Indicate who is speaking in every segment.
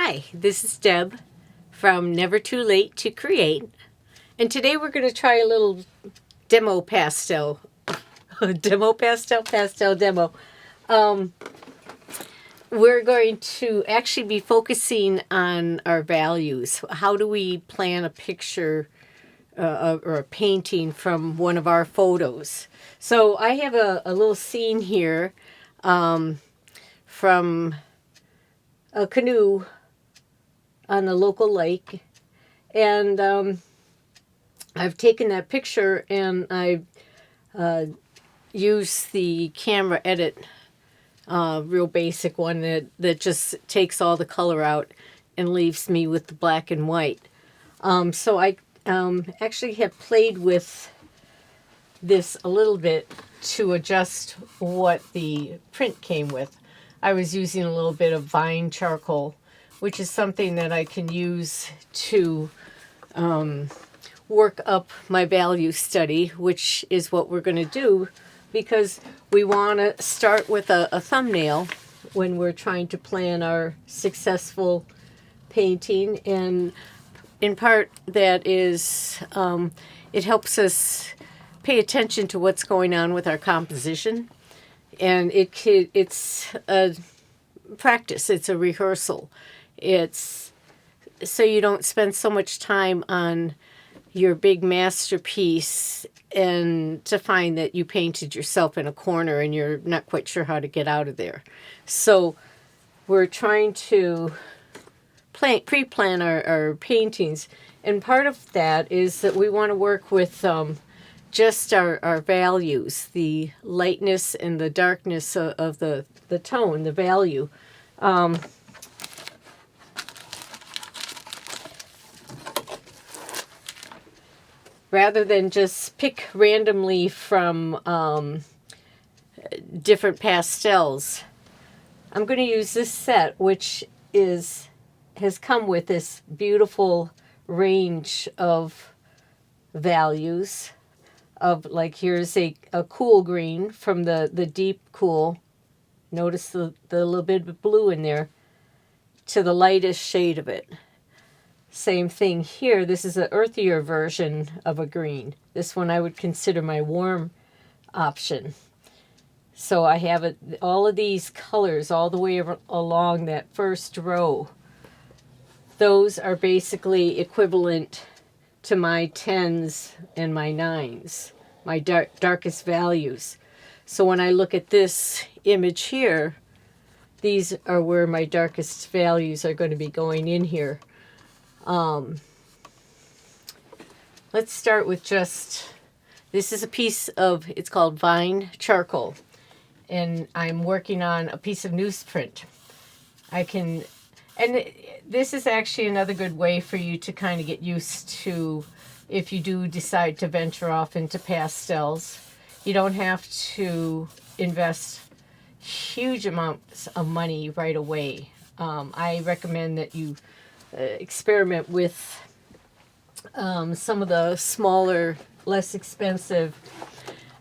Speaker 1: Hi, this is Deb from Never Too Late to Create, and today we're going to try a little demo pastel. Pastel demo. We're going to actually be focusing on our values. How do we plan a picture or a painting from one of our photos? So I have a little scene here from a canoe on a local lake, and I've taken that picture and I've used the camera edit, real basic one that just takes all the color out and leaves me with the black and white. So I actually have played with this a little bit to adjust what the print came with. I was using a little bit of vine charcoal, which is something that I can use to work up my value study, which is what we're going to do, because we want to start with a thumbnail when we're trying to plan our successful painting. And in part, that is, it helps us pay attention to what's going on with our composition. And it's a practice, it's a rehearsal. It's so you don't spend so much time on your big masterpiece and to find that you painted yourself in a corner and you're not quite sure how to get out of there. So we're trying to pre-plan our paintings. And part of that is that we want to work with just our values, the lightness and the darkness of the tone, the value. Rather than just pick randomly from different pastels, I'm going to use this set, which has come with this beautiful range of values. Of, like, here's a cool green from the deep cool. Notice the little bit of blue in there, to the lightest shade of it. Same thing here. This is an earthier version of a green. This one I would consider my warm option. So I have all of these colors all the way along that first row. Those are basically equivalent to my 10s and my 9s, my darkest values. So when I look at this image here, these are where my darkest values are going to be going in here. Let's start with this is a piece of, it's called Vine Charcoal, and I'm working on a piece of newsprint. And this is actually another good way for you to kind of get used to, if you do decide to venture off into pastels. You don't have to invest huge amounts of money right away. I recommend that you experiment with some of the smaller, less expensive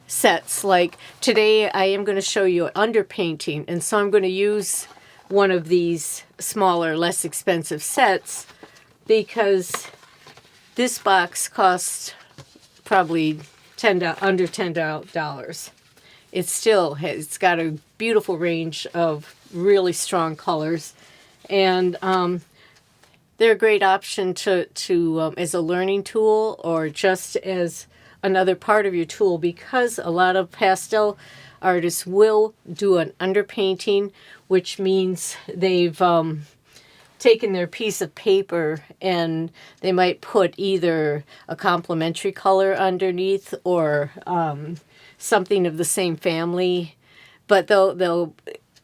Speaker 1: sets. Like today I am going to show you underpainting, and so I'm going to use one of these smaller, less expensive sets, because this box costs probably under $10. It's got a beautiful range of really strong colors, and they're a great option to as a learning tool, or just as another part of your tool, because a lot of pastel artists will do an underpainting, which means they've taken their piece of paper and they might put either a complementary color underneath or something of the same family, but they'll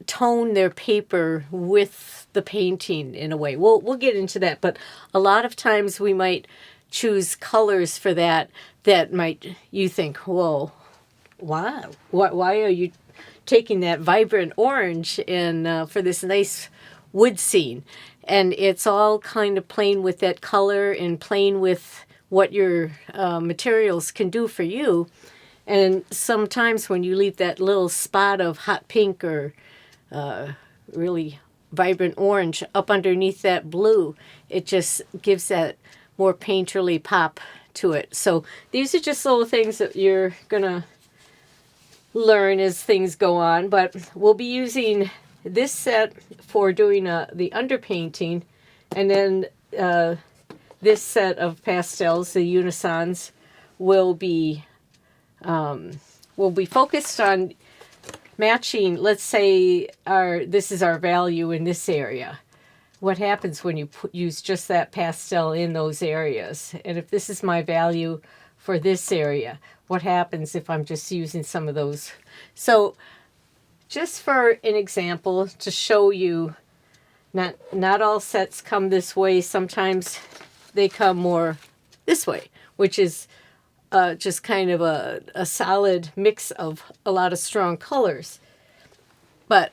Speaker 1: tone their paper with the painting in a way. We'll get into that, but a lot of times we might choose colors for that might, you think, whoa, wow, why are you taking that vibrant orange in for this nice wood scene? And it's all kind of playing with that color and playing with what your materials can do for you. And sometimes when you leave that little spot of hot pink or really vibrant orange up underneath that blue. It just gives that more painterly pop to it. So these are just little things that you're gonna learn as things go on, but we'll be using this set for doing the underpainting, and then this set of pastels, the Unisons, will be focused on matching. Let's say this is our value in this area. What happens when you use just that pastel in those areas? And if this is my value for this area, what happens if I'm just using some of those? So just for an example, to show you, not all sets come this way. Sometimes they come more this way, which is just kind of a solid mix of a lot of strong colors. But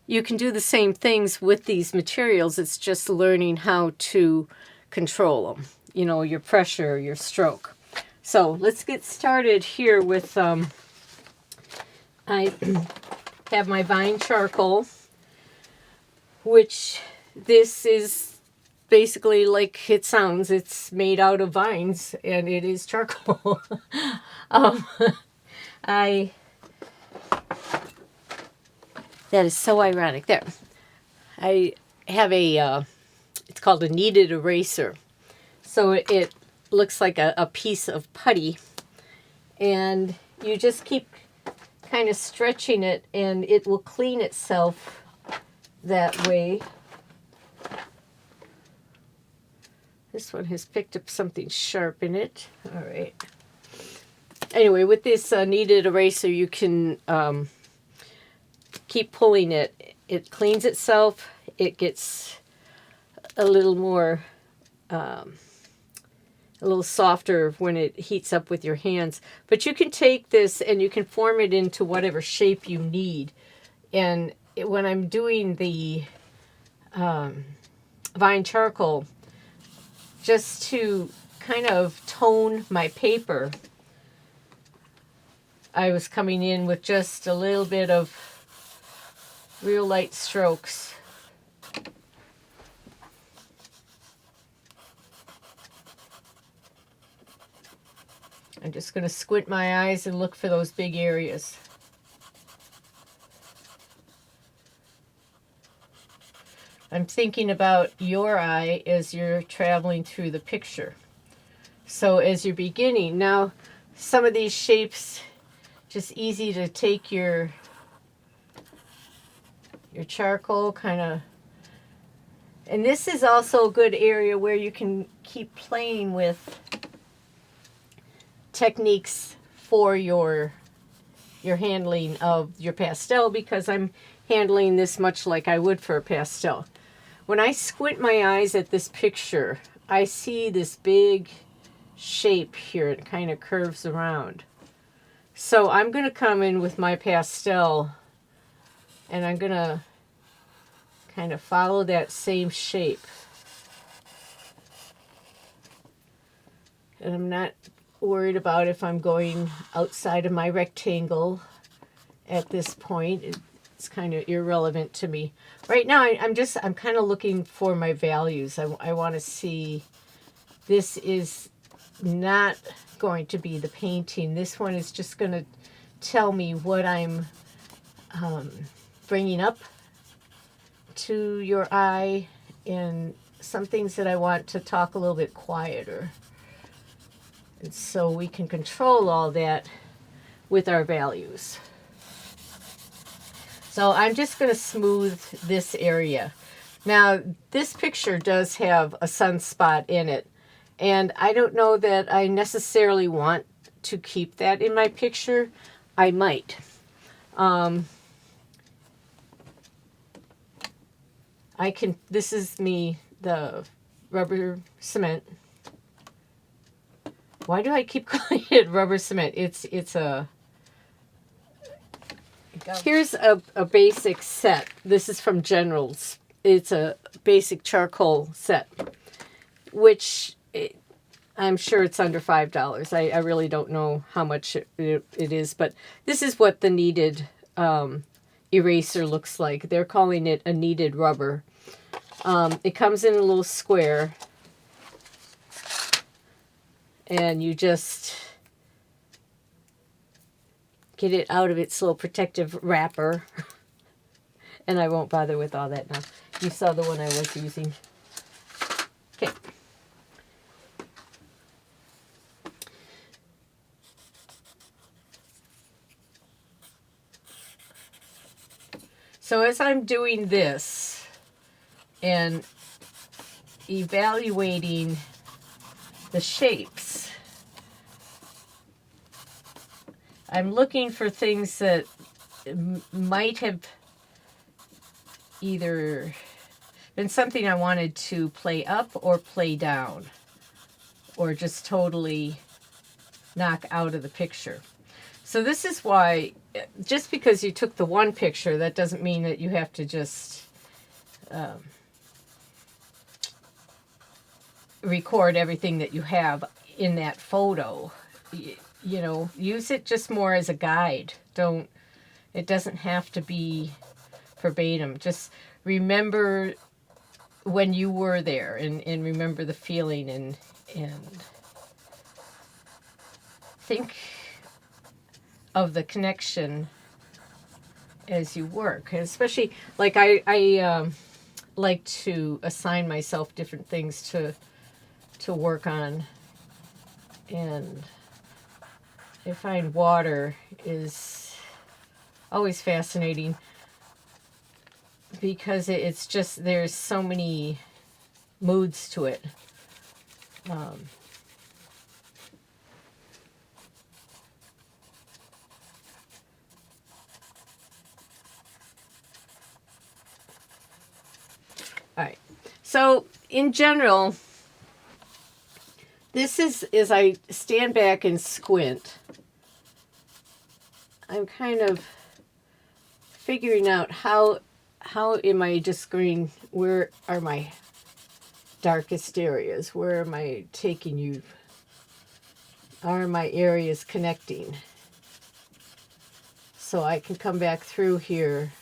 Speaker 1: you can do the same things with these materials. It's just learning how to control them, you know, your pressure, your stroke. So let's get started here with, I have my Vine charcoal, which this is basically like it sounds. It's made out of vines, and it is charcoal. That is so ironic. There, I have it's called a kneaded eraser. So it looks like a piece of putty, and you just keep kind of stretching it, and it will clean itself that way. This one has picked up something sharp in it. All right. Anyway, with this kneaded eraser, you can keep pulling it. It cleans itself. It gets a little more, a little softer when it heats up with your hands. But you can take this and you can form it into whatever shape you need. And when I'm doing the Vine charcoal, just to kind of tone my paper, I was coming in with just a little bit of real light strokes. I'm just going to squint my eyes and look for those big areas. I'm thinking about your eye as you're traveling through the picture. So as you're beginning, now some of these shapes, just easy to take your charcoal kind of, and this is also a good area where you can keep playing with techniques for your handling of your pastel, because I'm handling this much like I would for a pastel. When I squint my eyes at this picture, I see this big shape here. It kind of curves around. So I'm going to come in with my pastel, and I'm going to kind of follow that same shape. And I'm not worried about if I'm going outside of my rectangle at this point. It's kind of irrelevant to me. Right now, I'm kind of looking for my values. I want to see, this is not going to be the painting. This one is just going to tell me what I'm bringing up to your eye, and some things that I want to talk a little bit quieter. And so we can control all that with our values. So I'm just going to smooth this area. Now, this picture does have a sunspot in it, and I don't know that I necessarily want to keep that in my picture. I might. This is the rubber cement. Why do I keep calling it rubber cement? Here's a basic set. This is from General's. It's a basic charcoal set, which I'm sure it's under $5. I really don't know how much it is, but this is what the kneaded eraser looks like. They're calling it a kneaded rubber. It comes in a little square, and you just get it out of its little protective wrapper. And I won't bother with all that now. You saw the one I was using. Okay. So as I'm doing this and evaluating the shapes, I'm looking for things that might have either been something I wanted to play up or play down, or just totally knock out of the picture. So this is why, just because you took the one picture, that doesn't mean that you have to just record everything that you have in that photo. You know, use it just more as a guide. It doesn't have to be verbatim. Just remember when you were there, and remember the feeling, and think of the connection as you work. And especially, like, I like to assign myself different things to work on, and I find water is always fascinating because it's just, there's so many moods to it. All right. So in general, this is, as I stand back and squint, I'm kind of figuring out how am I just going, where are my darkest areas? Where am I taking you? Are my areas connecting? So I can come back through here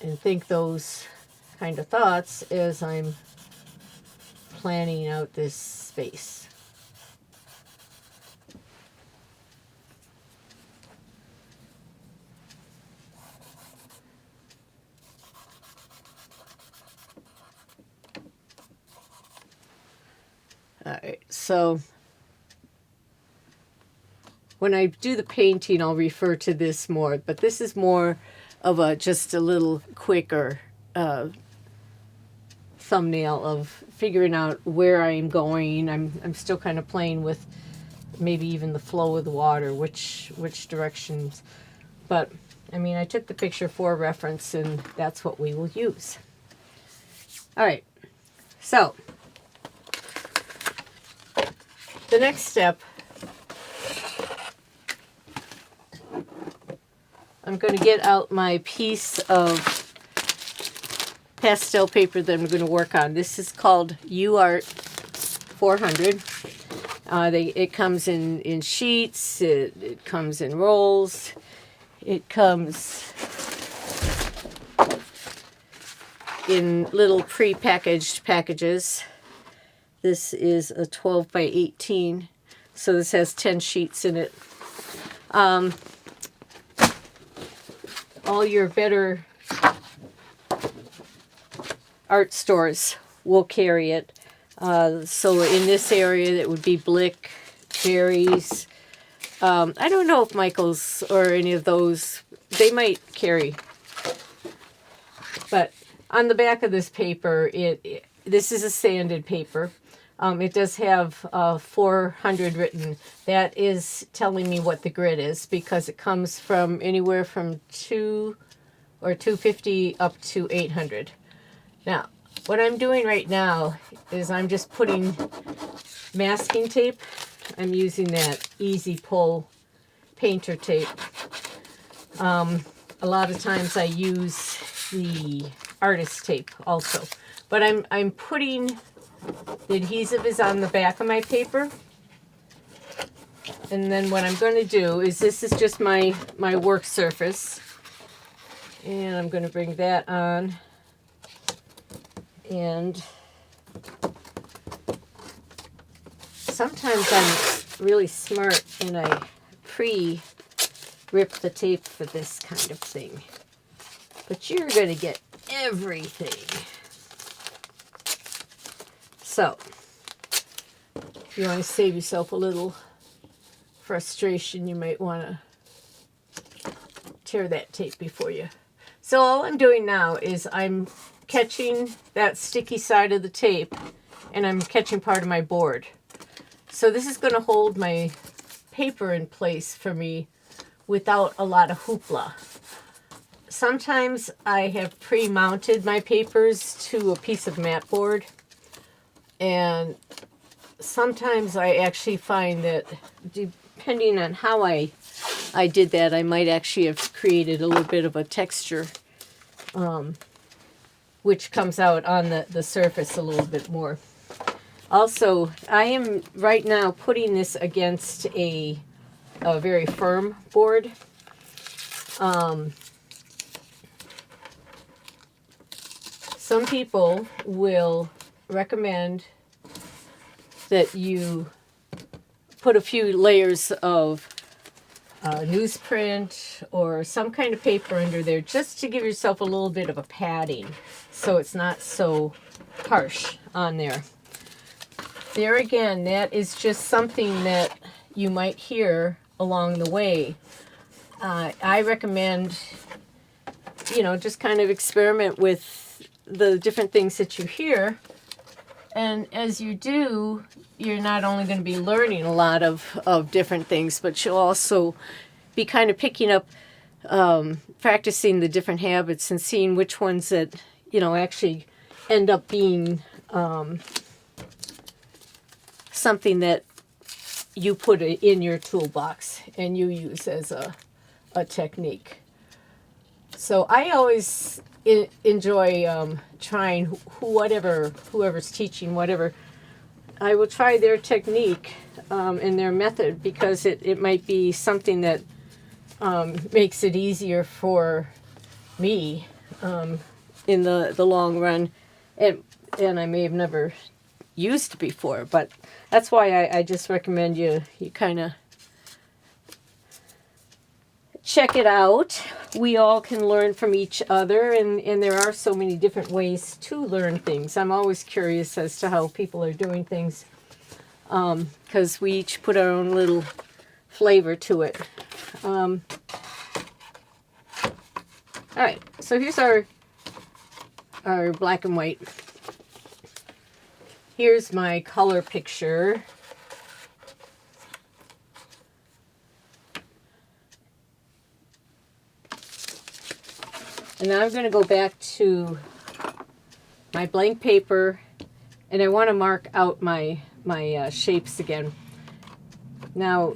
Speaker 1: and think those kind of thoughts as I'm planning out this space. All right, so when I do the painting, I'll refer to this more, but this is more of just a little quicker thumbnail of figuring out where I'm going. I'm still kind of playing with maybe even the flow of the water, which directions. But I mean, I took the picture for reference, and that's what we will use. All right, so the next step, I'm going to get out my piece of pastel paper that I'm going to work on. This is called UArt 400. It comes in sheets, it comes in rolls, it comes in little pre-packaged packages. This is a 12 by 18, so this has 10 sheets in it. All your better art stores will carry it. So in this area, that would be Blick, Jerry's. I don't know if Michael's or any of those, they might carry. But on the back of this paper, this is a sanded paper. It does have 400 written. That is telling me what the grid is, because it comes from anywhere from 250 up to 800. Now, what I'm doing right now is I'm just putting masking tape. I'm using that Easy Pull painter tape. A lot of times I use the artist tape also. But I'm putting, the adhesive is on the back of my paper. And then what I'm going to do is, this is just my work surface. And I'm going to bring that on. And sometimes I'm really smart and I pre-rip the tape for this kind of thing. But you're going to get everything. So, if you want to save yourself a little frustration, you might want to tear that tape before you. So all I'm doing now is I'm catching that sticky side of the tape and I'm catching part of my board. So this is going to hold my paper in place for me without a lot of hoopla. Sometimes I have pre-mounted my papers to a piece of mat board, and sometimes I actually find that depending on how I did that, I might actually have created a little bit of a texture, which comes out on the surface a little bit more. Also, I am right now putting this against a very firm board. Some people will recommend that you put a few layers of newsprint or some kind of paper under there just to give yourself a little bit of a padding so it's not so harsh on there. There again, that is just something that you might hear along the way. I recommend, just kind of experiment with the different things that you hear. And as you do, you're not only going to be learning a lot of different things, but you'll also be kind of picking up, practicing the different habits and seeing which ones that, actually end up being something that you put in your toolbox and you use as a technique. So I always enjoy trying whoever's teaching whatever. I will try their technique and their method because it might be something that makes it easier for me in the long run, and I may have never used before, but that's why I just recommend you kind of check it out. We all can learn from each other, and there are so many different ways to learn things. I'm always curious as to how people are doing things, because we each put our own little flavor to it. All right, so here's our black and white. Here's my color picture. And now I'm going to go back to my blank paper, and I want to mark out my shapes again. Now,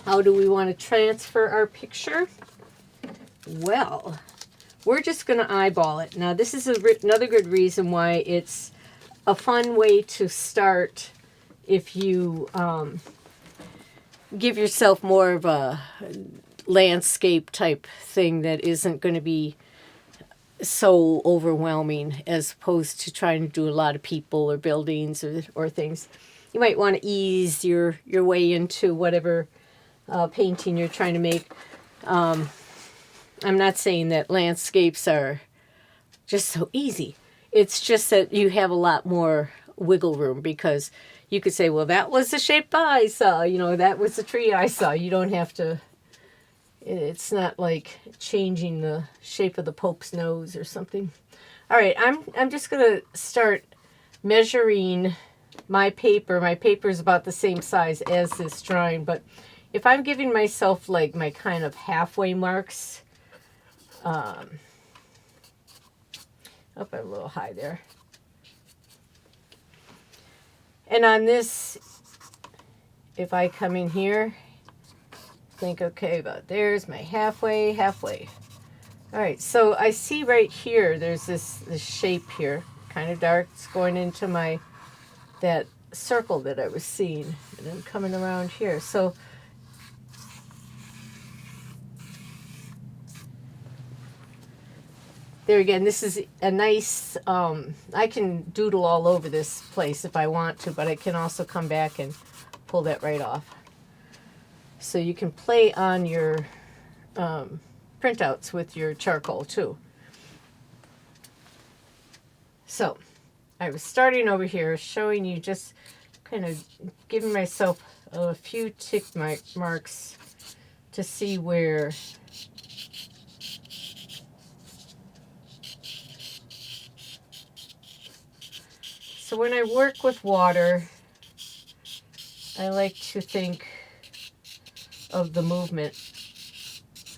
Speaker 1: how do we want to transfer our picture? Well, we're just going to eyeball it. Now, this is another good reason why it's a fun way to start if you give yourself more of a landscape type thing that isn't going to be so overwhelming as opposed to trying to do a lot of people or buildings or things. You might want to ease your way into whatever painting you're trying to make. I'm not saying that landscapes are just so easy. It's just that you have a lot more wiggle room because you could say, well, that was the shape I saw, that was the tree I saw. You don't have to, it's not like changing the shape of the Pope's nose or something. All right, I'm just going to start measuring my paper. My paper is about the same size as this drawing, but if I'm giving myself like my kind of halfway marks, up a little high there. And on this, if I come in here, think, okay, about there's my halfway. All right, so I see right here, there's this shape here, kind of dark. It's going into that circle that I was seeing, and then coming around here. So there again, this is a nice, I can doodle all over this place if I want to, but I can also come back and pull that right off. So you can play on your printouts with your charcoal too. So I was starting over here showing you, just kind of giving myself a few tick marks to see where so when I work with water, I like to think of the movement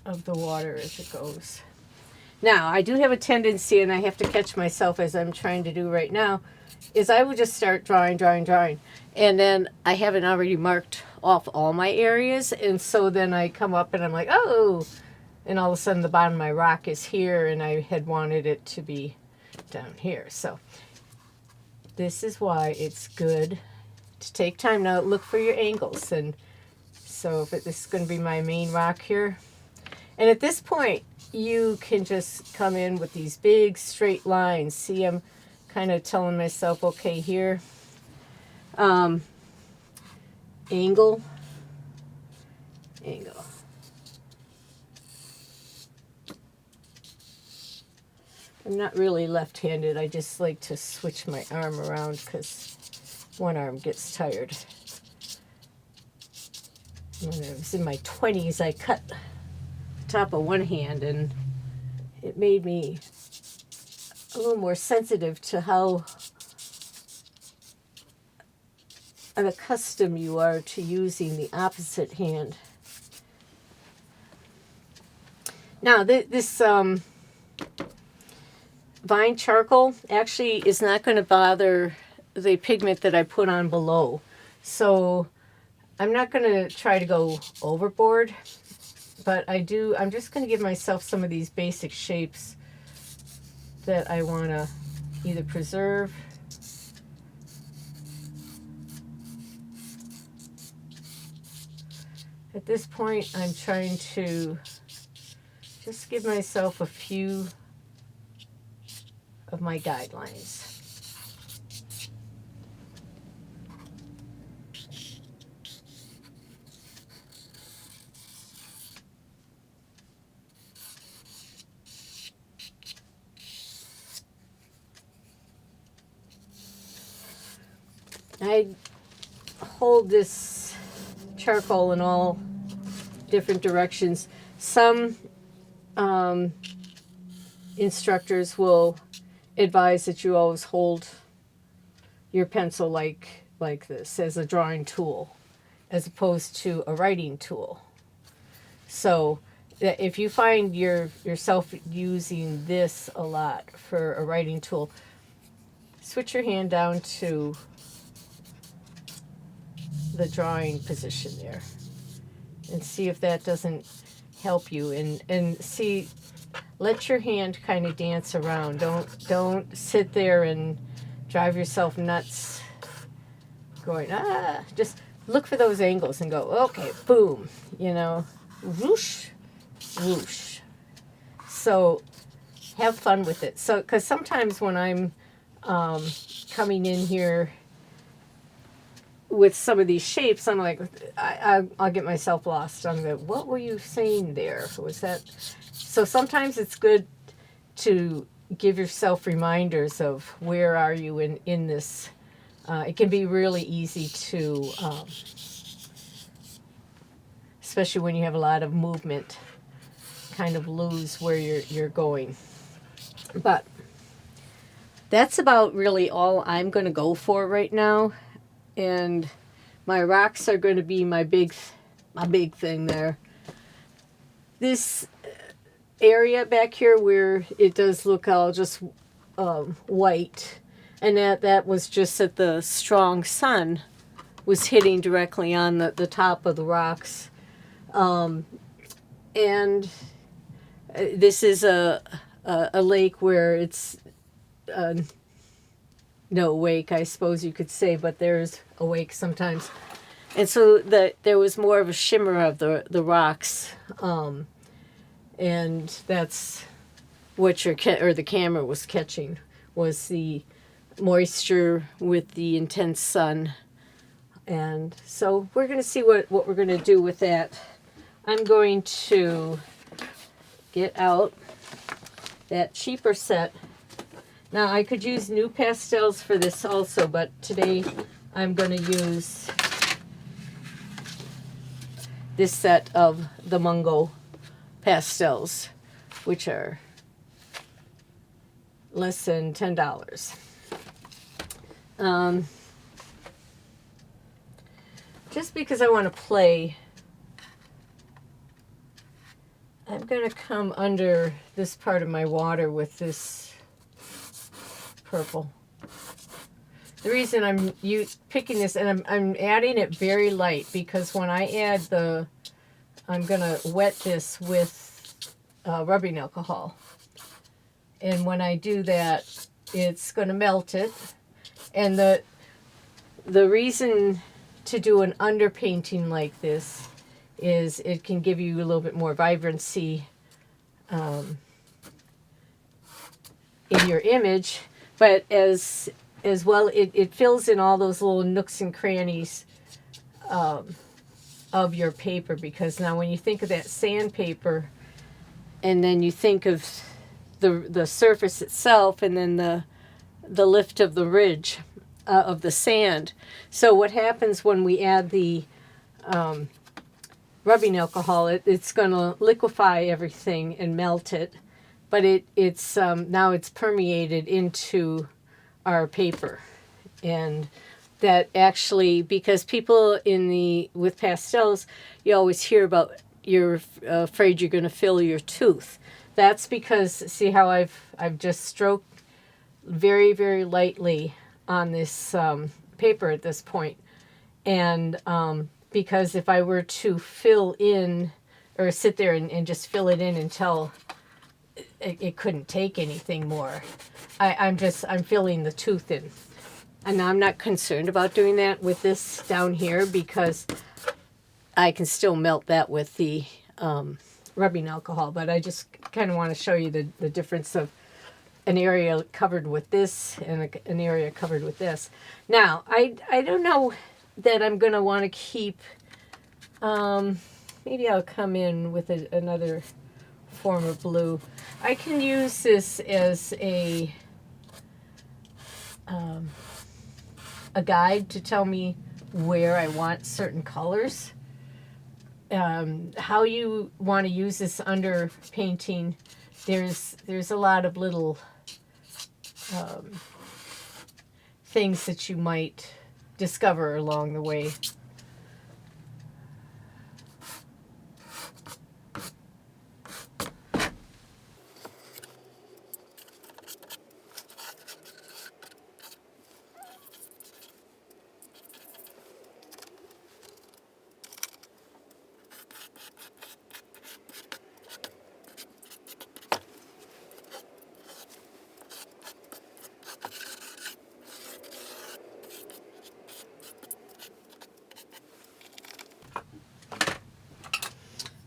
Speaker 1: of the water as it goes. Now, I do have a tendency, and I have to catch myself as I'm trying to do right now, is I would just start drawing. And then I haven't already marked off all my areas. And so then I come up and I'm like, oh, and all of a sudden the bottom of my rock is here, and I had wanted it to be down here. So this is why it's good to take time. Now look for your angles. And so if this is going to be my main rock here. And at this point, you can just come in with these big straight lines. See, I'm kind of telling myself, okay, here, angle. I'm not really left-handed. I just like to switch my arm around because one arm gets tired. When I was in my 20s, I cut the top of one hand, and it made me a little more sensitive to how unaccustomed you are to using the opposite hand. Now, this Vine charcoal actually is not going to bother the pigment that I put on below. So I'm not going to try to go overboard, but I'm just going to give myself some of these basic shapes that I want to either preserve at this point. I'm trying to just give myself a few of my guidelines. I hold this charcoal in all different directions. Some instructors will advise that you always hold your pencil like this as a drawing tool as opposed to a writing tool. So if you find yourself using this a lot for a writing tool, switch your hand down to the drawing position there and see if that doesn't help you, and see, let your hand kind of dance around. Don't sit there and drive yourself nuts going, just look for those angles and go, okay, boom, whoosh, whoosh. So have fun with it. So, because sometimes when I'm coming in here with some of these shapes, I'm like, I'll get myself lost. I'm like, what were you saying there? Was that? So sometimes it's good to give yourself reminders of where are you in this. It can be really easy to, especially when you have a lot of movement, kind of lose where you're going. But that's about really all I'm going to go for right now. And my rocks are going to be my big thing there. This area back here where it does look all just white, and that was just that the strong sun was hitting directly on the top of the rocks. And this is a lake where it's no wake, I suppose you could say, but there's a wake sometimes. And so there was more of a shimmer of the rocks. And that's what or the camera was catching was the moisture with the intense sun. And so we're going to see what we're going to do with that. I'm going to get out that cheaper set. Now I could use NuPastels for this also, but today I'm going to use this set of the Mungo pastels, which are less than $10. Just because I want to play, I'm going to come under this part of my water with this purple. The reason I'm picking this, and I'm adding it very light, because when I add I'm going to wet this with rubbing alcohol. And when I do that, it's going to melt it. And the reason to do an underpainting like this is it can give you a little bit more vibrancy in your image, but as well it fills in all those little nooks and crannies of your paper, because now when you think of that sandpaper and then you think of the surface itself and then the lift of the ridge of the sand. So what happens when we add the rubbing alcohol, it's going to liquefy everything and melt it, but it's now it's permeated into our paper. And that actually, because people with pastels, you always hear about you're afraid you're going to fill your tooth. That's because, see how I've just stroked very, very lightly on this paper at this point. And because if I were to fill in or sit there and just fill it in until it couldn't take anything more, I'm filling the tooth in. And I'm not concerned about doing that with this down here, because I can still melt that with the rubbing alcohol. But I just kind of want to show you the difference of an area covered with this and an area covered with this. Now, I don't know that I'm going to want to keep, maybe I'll come in with another form of blue. I can use this as a guide to tell me where I want certain colors. How you want to use this under painting, there's a lot of little things that you might discover along the way.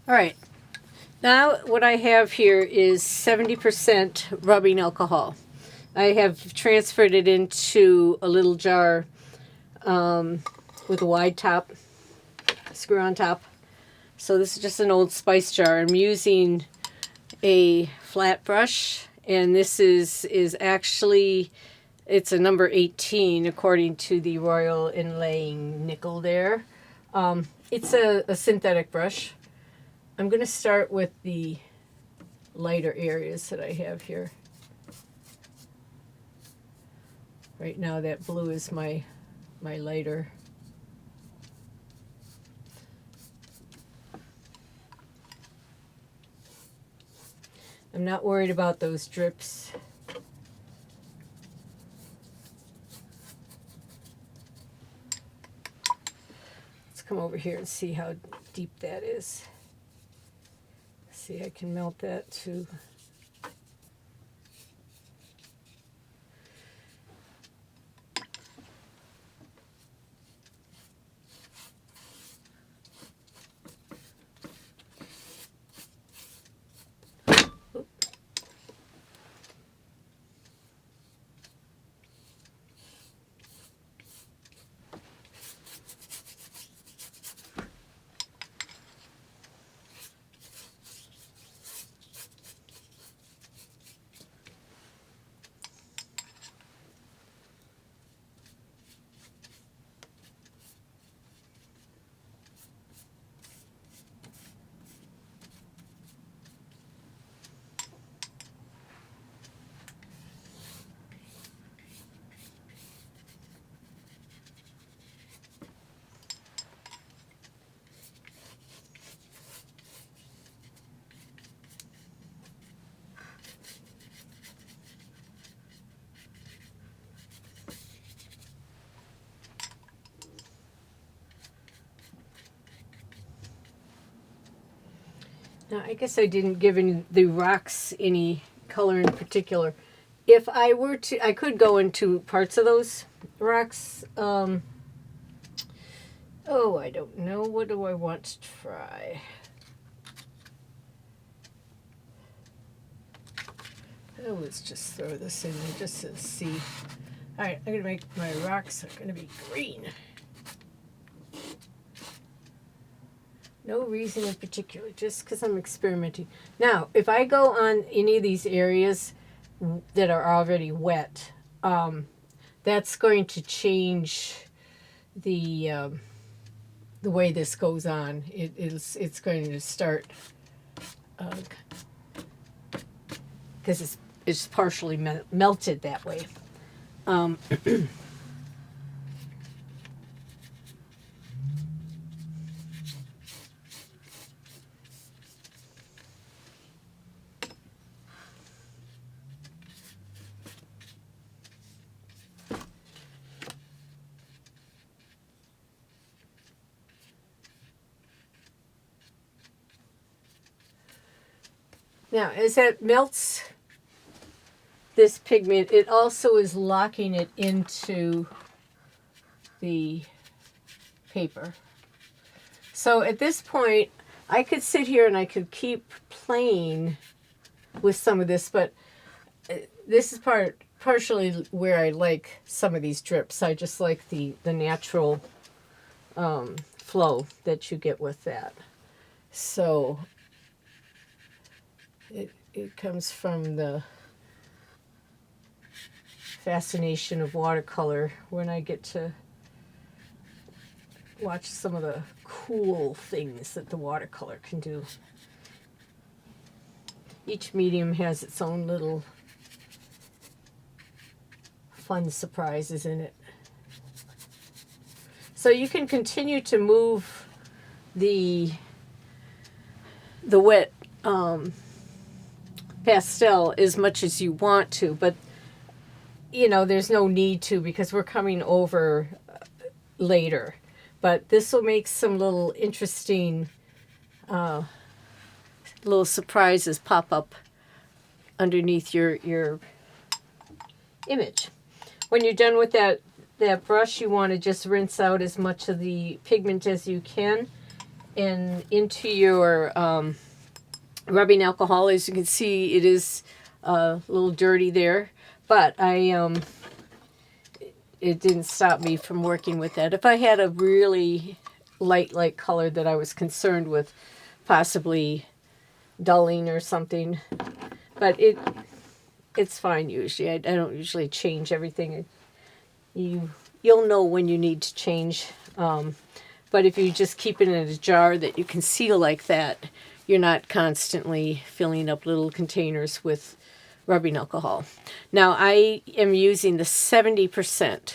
Speaker 1: All right, now what I have here is 70% rubbing alcohol. I have transferred it into a little jar with a wide top, screw on top. So this is just an old spice jar. I'm using a flat brush, and this is actually, it's a number 18 according to the Royal Inlaying Nickel there. It's a synthetic brush. I'm going to start with the lighter areas that I have here. Right now that blue is my lighter. I'm not worried about those drips. Let's come over here and see how deep that is. See, I can melt that too. Now, I guess I didn't give the rocks any color in particular. If I were to, I could go into parts of those rocks. Oh, I don't know. What do I want to try? Oh, let's just throw this in there just to see. All right, I'm going to make my rocks are going to be green. No reason in particular, just because I'm experimenting. Now, if I go on any of these areas that are already wet, that's going to change the way this goes on. It's going to start because it's partially melted that way. Now, as it melts this pigment, it also is locking it into the paper. So at this point, I could sit here and I could keep playing with some of this, but this is partially where I like some of these drips. I just like the natural flow that you get with that. So it comes from the fascination of watercolor when I get to watch some of the cool things that the watercolor can do. Each medium has its own little fun surprises in it. So you can continue to move the wet pastel as much as you want to, but you know, there's no need to because we're coming over later. But this will make some little interesting little surprises pop up underneath your image. When you're done with that brush, you want to just rinse out as much of the pigment as you can and into your rubbing alcohol. As you can see, it is a little dirty there, but it didn't stop me from working with that. If I had a really light color that I was concerned with possibly dulling or something, but it's fine usually. I don't usually change everything. You'll know when you need to change, but if you just keep it in a jar that you can seal like that, you're not constantly filling up little containers with rubbing alcohol. Now I am using the 70%,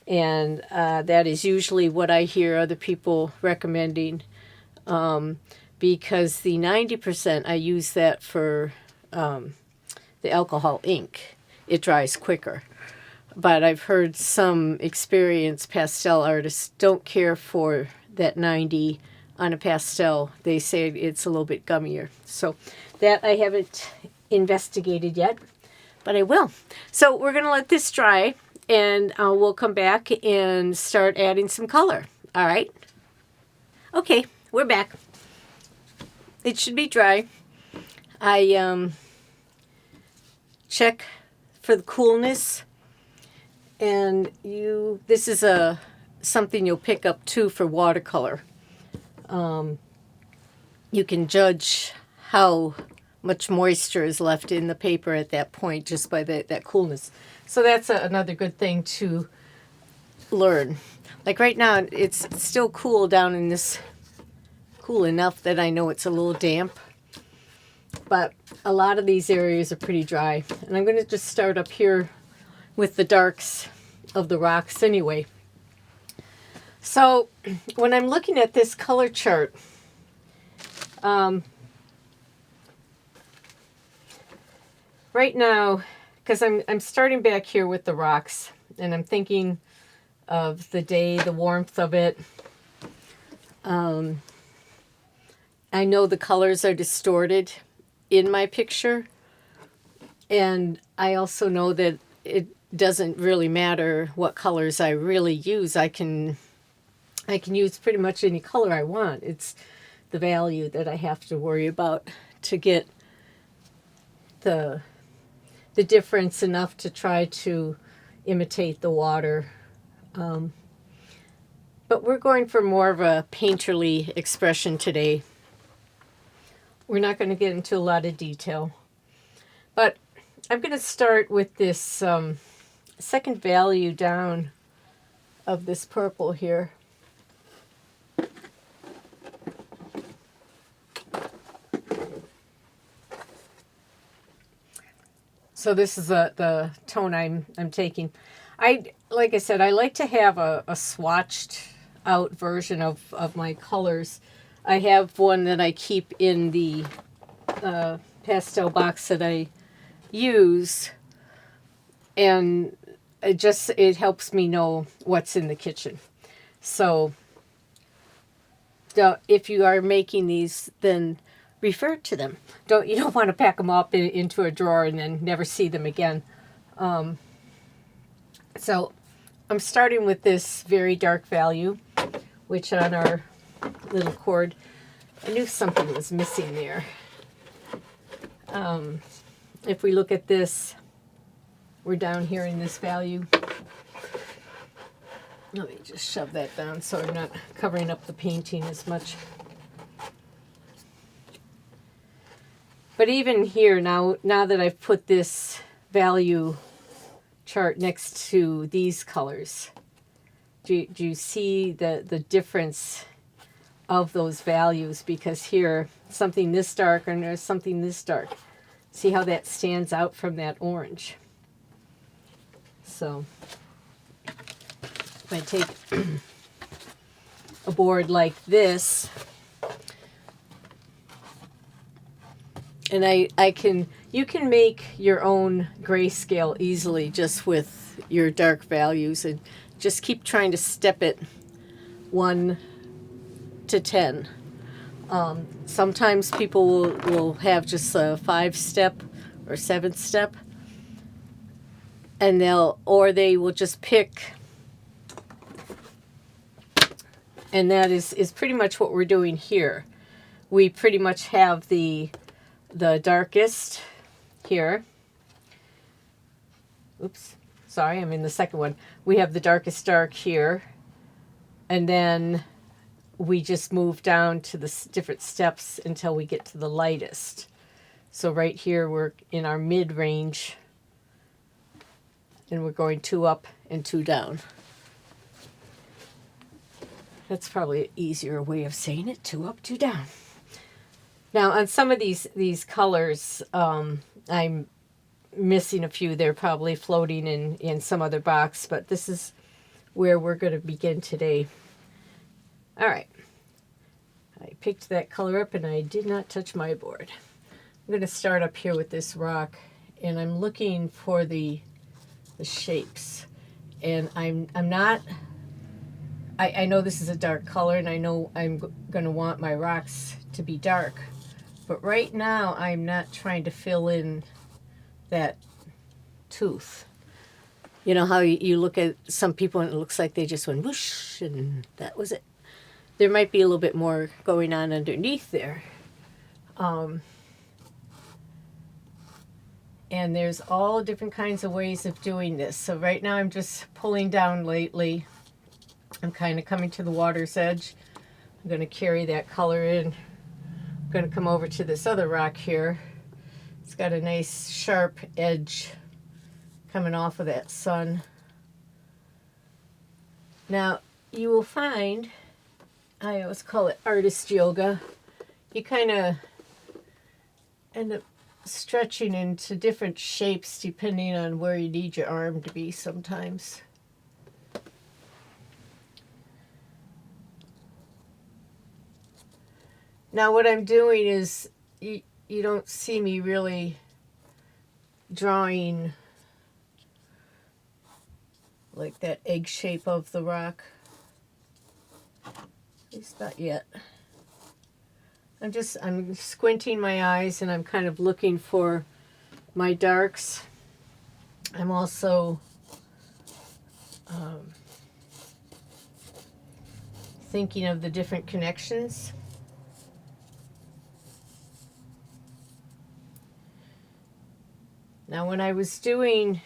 Speaker 1: and that is usually what I hear other people recommending, because the 90% I use that for the alcohol ink. It dries quicker. But I've heard some experienced pastel artists don't care for that 90 on a pastel. They say it's a little bit gummier. So that I haven't investigated yet, but I will. So we're going to let this dry, and we'll come back and start adding some color. All right? Okay, we're back. It should be dry. I check for the coolness, and this is something you'll pick up too for watercolor. You can judge how much moisture is left in the paper at that point just by that coolness. So that's another good thing to learn. Like right now, it's still cool down in this, cool enough that I know it's a little damp. But a lot of these areas are pretty dry. And I'm going to just start up here with the darks of the rocks anyway. So when I'm looking at this color chart, right now, because I'm starting back here with the rocks, and I'm thinking of the day, the warmth of it. I know the colors are distorted in my picture, and I also know that it doesn't really matter what colors I really use. I can use pretty much any color I want. It's the value that I have to worry about to get the difference enough to try to imitate the water. But we're going for more of a painterly expression today. We're not going to get into a lot of detail. But I'm going to start with this second value down of this purple here. So this is the tone I'm taking. Like I said, I like to have a swatched out version of my colors. I have one that I keep in the pastel box that I use, and it helps me know what's in the kitchen. So if you are making these, then refer to them. You don't want to pack them up into a drawer and then never see them again. So I'm starting with this very dark value, which on our little cord, I knew something was missing there. If we look at this, we're down here in this value. Let me just shove that down so I'm not covering up the painting as much. But even here, now that I've put this value chart next to these colors, do you see the difference of those values? Because here, something this dark and there's something this dark. See how that stands out from that orange? So if I take a board like this, and you can make your own grayscale easily just with your dark values, and just keep trying to step it 1 to 10. Sometimes people will have just a 5-step or 7-step, and they will just pick, and that is pretty much what we're doing here. We pretty much have the darkest here. Oops, sorry, I'm in the second one. We have the darkest dark here, and then we just move down to the different steps until we get to the lightest. So right here we're in our mid-range, and we're going 2 up and 2 down. That's probably an easier way of saying it, 2 up, 2 down. Now on some of these colors, I'm missing a few. They're probably floating in some other box, but this is where we're going to begin today. All right. I picked that color up and I did not touch my board. I'm going to start up here with this rock, and I'm looking for the shapes. And I'm not, I know this is a dark color, and I know I'm going to want my rocks to be dark. But right now I'm not trying to fill in that tooth. You know how you look at some people and it looks like they just went whoosh and that was it. There might be a little bit more going on underneath there. And there's all different kinds of ways of doing this. So right now I'm just pulling down lightly. I'm kind of coming to the water's edge. I'm going to carry that color in. I'm going to come over to this other rock here. It's got a nice sharp edge coming off of that sun. Now you will find, I always call it artist yoga, you kind of end up stretching into different shapes depending on where you need your arm to be sometimes. Now what I'm doing is, you don't see me really drawing like that egg shape of the rock. At least not yet. I'm squinting my eyes and I'm kind of looking for my darks. I'm also thinking of the different connections. Now, when I was doing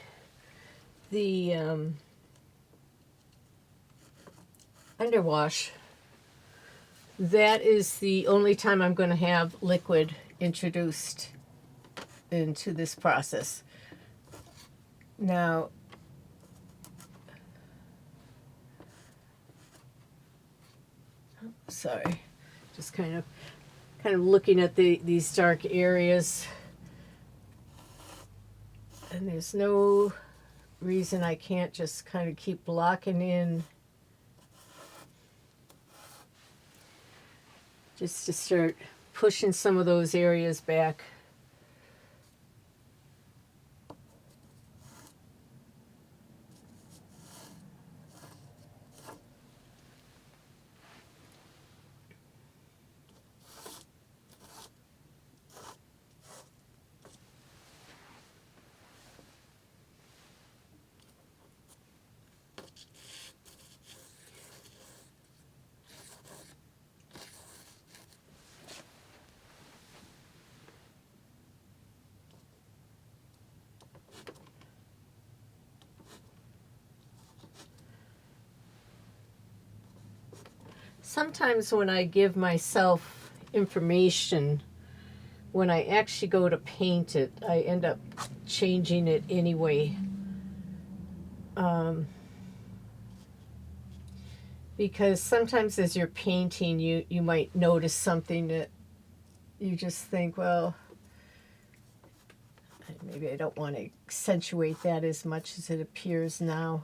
Speaker 1: the underwash, that is the only time I'm going to have liquid introduced into this process. Now, sorry, just kind of looking at these dark areas, and there's no reason I can't just kind of keep blocking in just to start pushing some of those areas back. Sometimes when I give myself information, when I actually go to paint it, I end up changing it anyway. Because sometimes as you're painting, you might notice something that you just think, well, maybe I don't want to accentuate that as much as it appears now.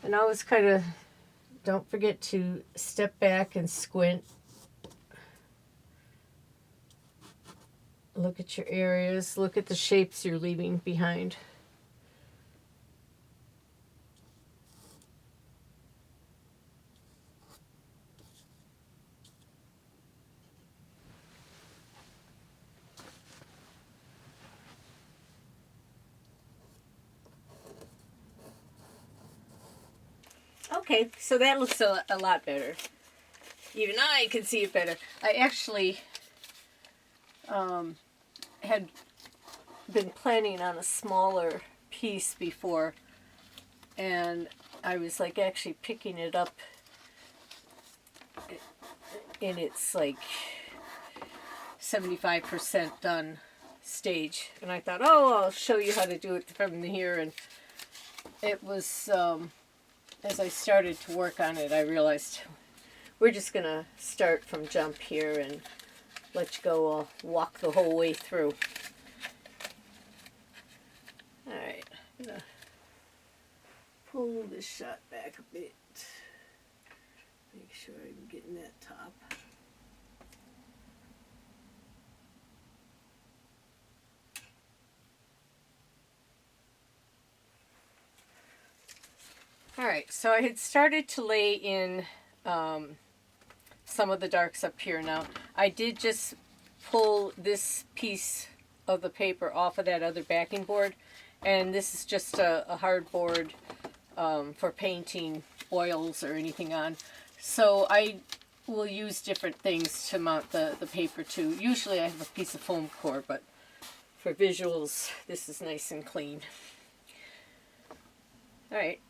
Speaker 1: And always kind of don't forget to step back and squint. Look at your areas, look at the shapes you're leaving behind. Okay, so that looks a lot better. Even I can see it better. I actually had been planning on a smaller piece before, and I was like actually picking it up in its like 75% done stage, and I thought, oh, I'll show you how to do it from here. And it was as I started to work on it, I realized we're just gonna start from jump here and let you go. I'll walk the whole way through. Alright, I'm gonna pull this shot back a bit. Make sure I'm getting that top. Alright, so I had started to lay in some of the darks up here. Now, I did just pull this piece of the paper off of that other backing board, and this is just a hard board for painting oils or anything on. So I will use different things to mount the paper to. Usually I have a piece of foam core, but for visuals, this is nice and clean. Alright.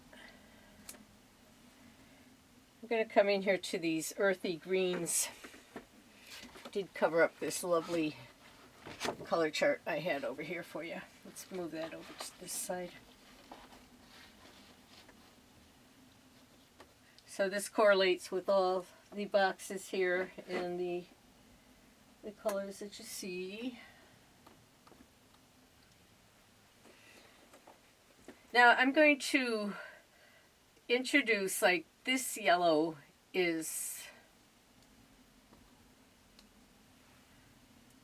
Speaker 1: I'm going to come in here to these earthy greens. I did cover up this lovely color chart I had over here for you. Let's move that over to this side. So this correlates with all the boxes here and the colors that you see. Now I'm going to introduce, like, this yellow is,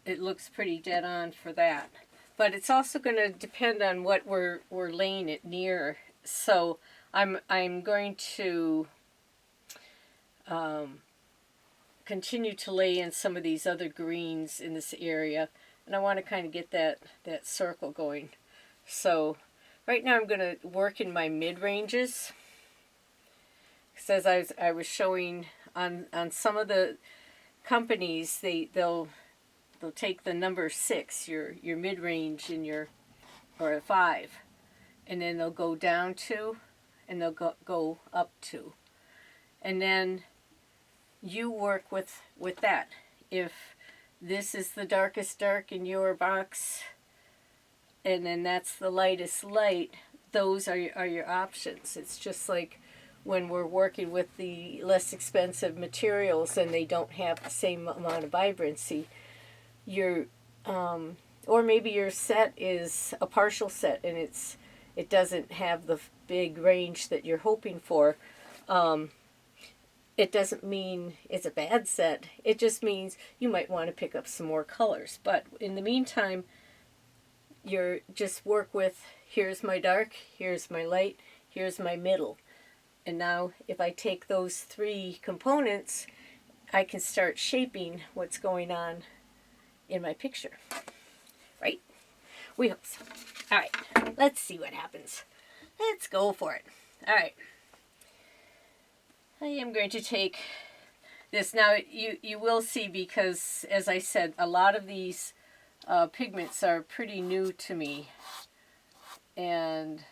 Speaker 1: it looks pretty dead on for that. But it's also going to depend on what we're laying it near. So I'm going to continue to lay in some of these other greens in this area, and I want to kind of get that circle going. So right now I'm going to work in my mid-ranges, because as I was showing on some of the companies, they'll take the number 6, your mid-range, and or a 5, and then they'll go down 2, and they'll go up 2, and then you work with that. If this is the darkest dark in your box, and then that's the lightest light, those are your options. It's just like when we're working with the less expensive materials and they don't have the same amount of vibrancy. Or maybe your set is a partial set and it doesn't have the big range that you're hoping for. It doesn't mean it's a bad set. It just means you might want to pick up some more colors. But in the meantime, you're just work with, here's my dark, here's my light, here's my middle. And now if I take those 3 components, I can start shaping what's going on in my picture. Right? We hope so. All right, let's see what happens. Let's go for it. All right. I am going to take this. Now you will see, because as I said, a lot of these pigments are pretty new to me, and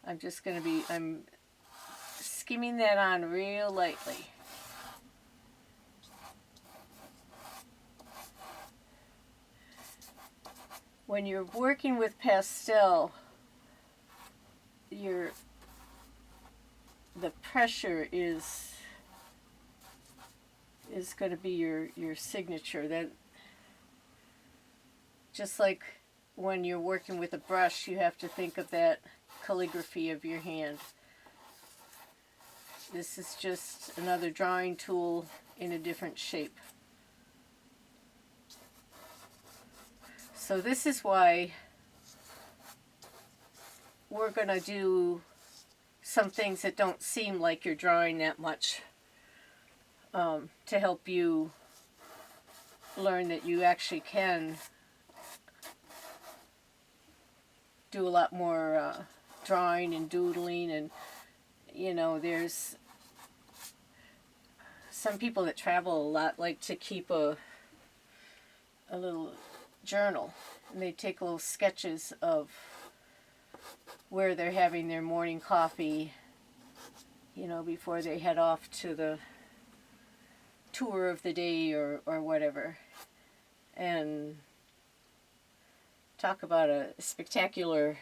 Speaker 1: I'm skimming that on real lightly. When you're working with pastel, the pressure is going to be your signature. That, just like when you're working with a brush, you have to think of that calligraphy of your hand. This is just another drawing tool in a different shape. So this is why we're going to do some things that don't seem like you're drawing that much, to help you learn that you actually can do a lot more drawing and doodling. And there's some people that travel a lot like to keep a little journal, and they take little sketches of where they're having their morning coffee, before they head off to the tour of the day or whatever. And talk about a spectacular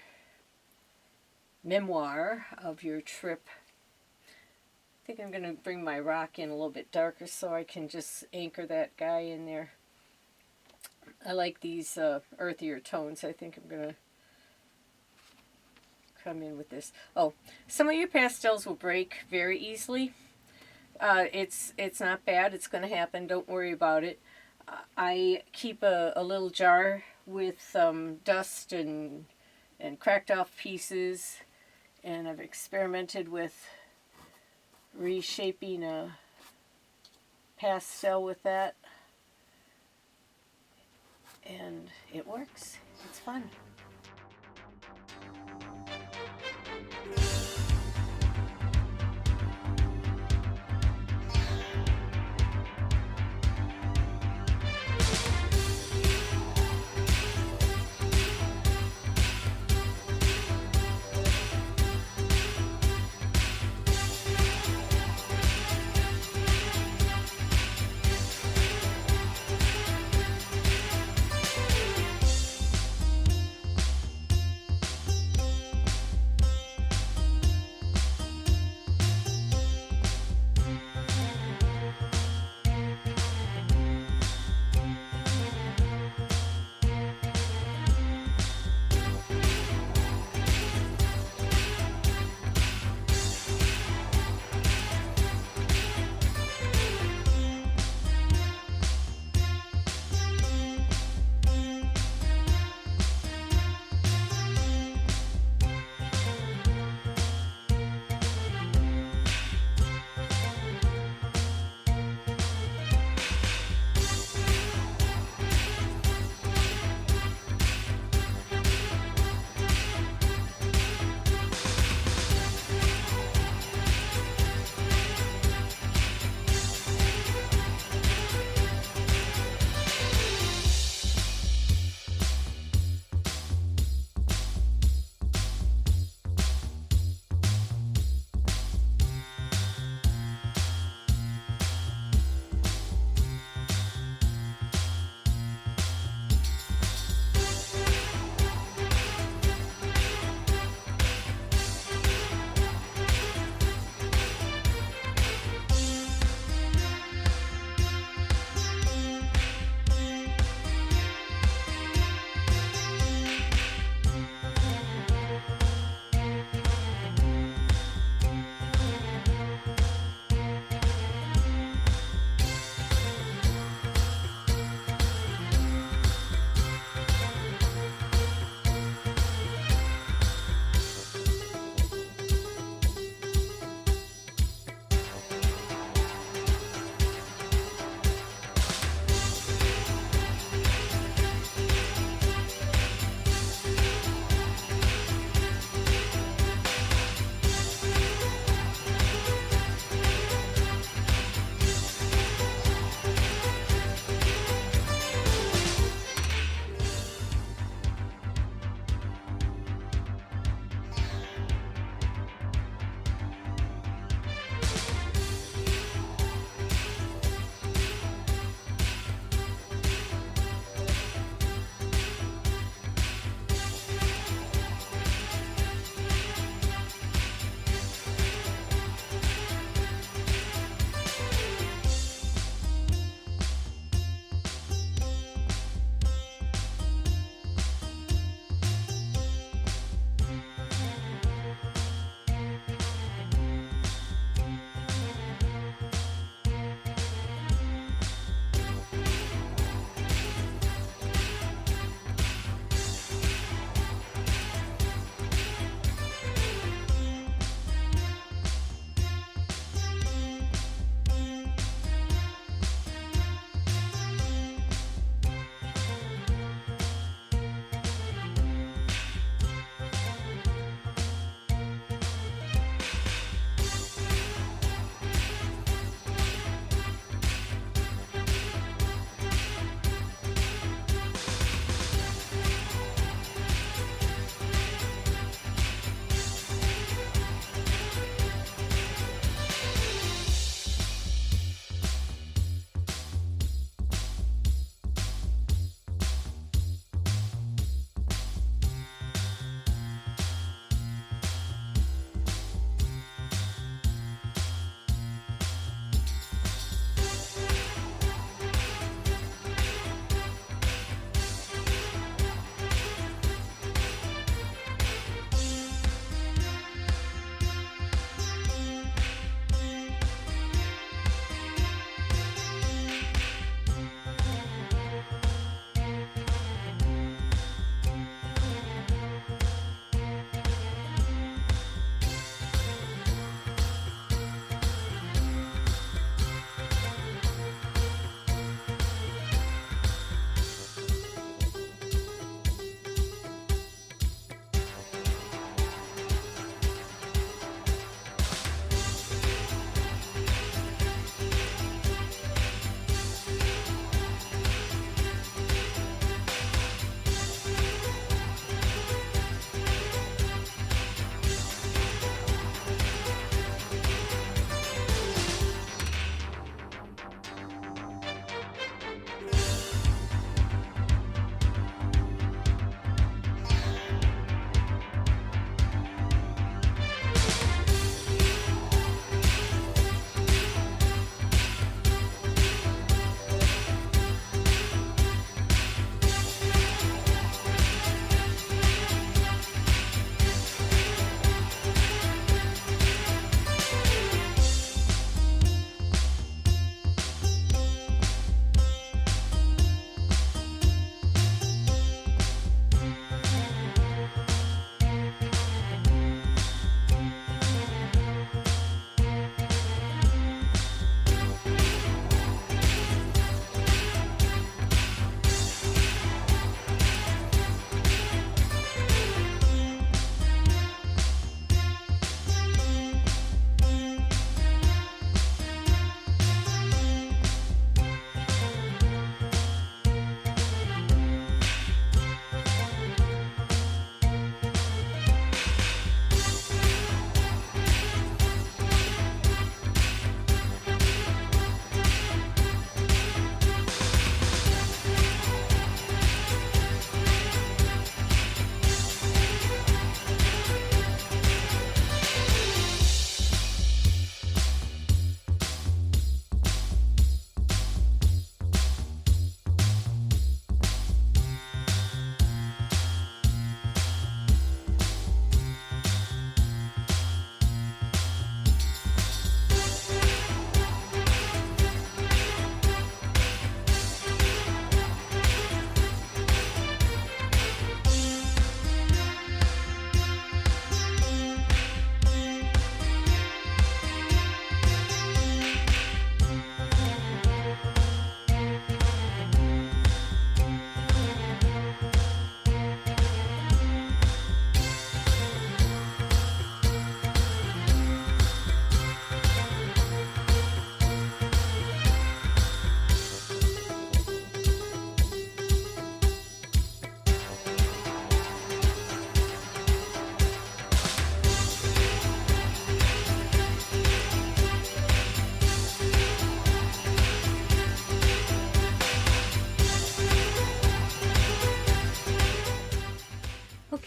Speaker 1: memoir of your trip. I think I'm going to bring my rock in a little bit darker so I can just anchor that guy in there. I like these earthier tones. I think I'm going to come in with this. Oh, some of your pastels will break very easily. It's not bad. It's going to happen. Don't worry about it. I keep a little jar with dust and cracked off pieces, and I've experimented with reshaping a pastel with that, and it works. It's fun.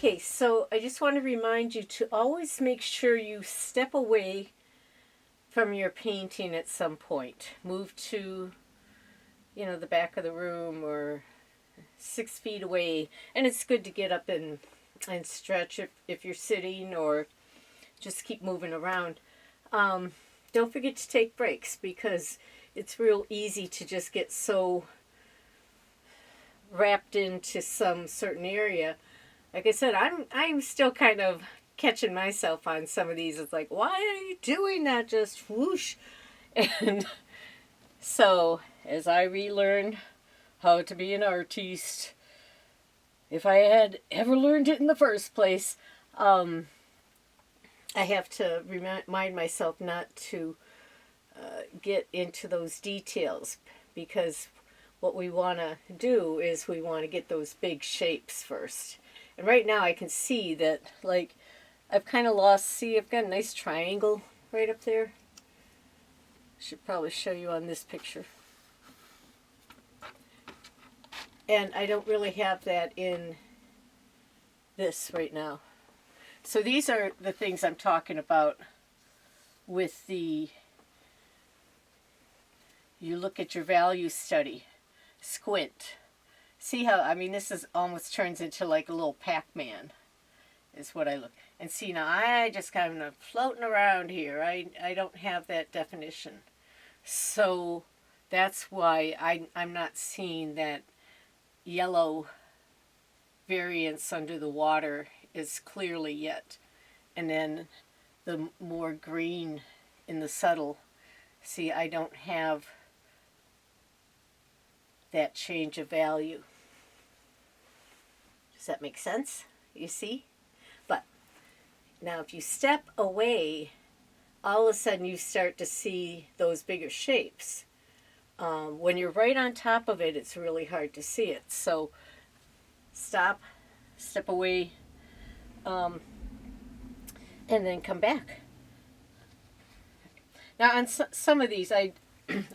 Speaker 1: Okay, so I just want to remind you to always make sure you step away from your painting at some point. Move to, the back of the room or 6 feet away. And it's good to get up and stretch if you're sitting, or just keep moving around. Don't forget to take breaks, because it's real easy to just get so wrapped into some certain area. Like I said, I'm still kind of catching myself on some of these. It's like, why are you doing that? Just whoosh. And so as I relearn how to be an artiste, if I had ever learned it in the first place, I have to remind myself not to get into those details, because what we want to do is we want to get those big shapes first. And right now I can see that, like, I've kind of lost, see, I've got a nice triangle right up there. Should probably show you on this picture. And I don't really have that in this right now. So these are the things I'm talking about with the, you look at your value study, squint. See how, this is almost turns into like a little Pac-Man, is what I look. And see, now I just kind of floating around here. I don't have that definition. So that's why I'm not seeing that yellow variance under the water as clearly yet. And then the more green in the subtle, see, I don't have that change of value. Does that make sense? You see? But now if you step away, all of a sudden you start to see those bigger shapes. When you're right on top of it, it's really hard to see it. So stop, step away, and then come back. Now on some of these, I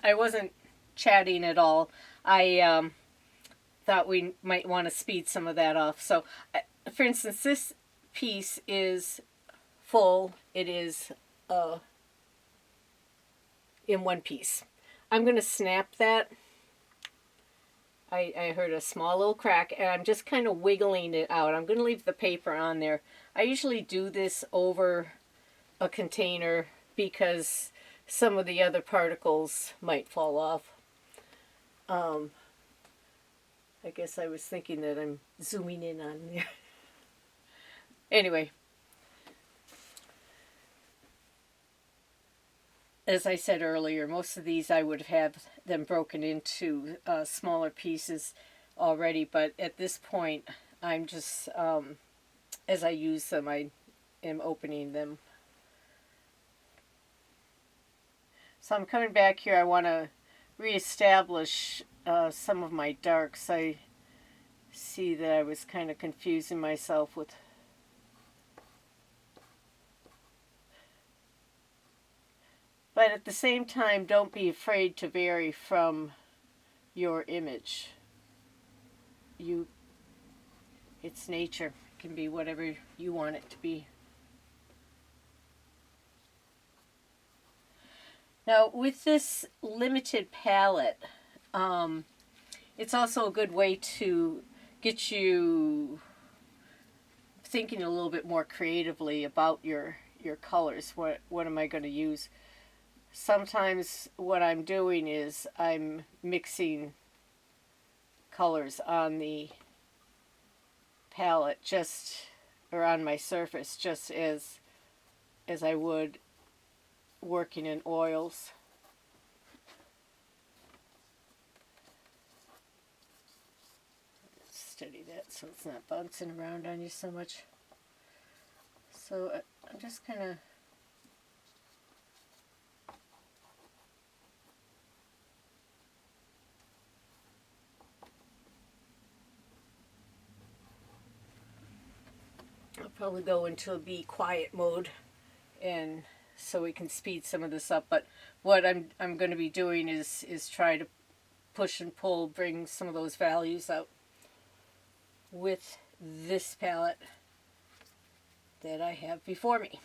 Speaker 1: wasn't chatting at all. I thought we might want to speed some of that off. So, for instance, this piece is full. It is in one piece. I'm going to snap that. I heard a small little crack, and I'm just kind of wiggling it out. I'm going to leave the paper on there. I usually do this over a container because some of the other particles might fall off. I guess I was thinking that I'm zooming in on there. Anyway, as I said earlier, most of these I would have them broken into smaller pieces already, but at this point I'm just, as I use them, I am opening them. So I'm coming back here. I want to reestablish some of my darks. I see that I was kind of confusing myself with but at the same time, don't be afraid to vary from your image. It's nature. It can be whatever you want it to be. Now, with this limited palette, it's also a good way to get you thinking a little bit more creatively about your colors. What am I going to use? Sometimes what I'm doing is I'm mixing colors on the palette, or on my surface, just as I would working in oils. Steady that so it's not bouncing around on you so much. So I'm just kind of I'll probably go into a be quiet mode, and so we can speed some of this up. But what I'm going to be doing is try to push and pull, bring some of those values out with this palette.
Speaker 2: that I have before me.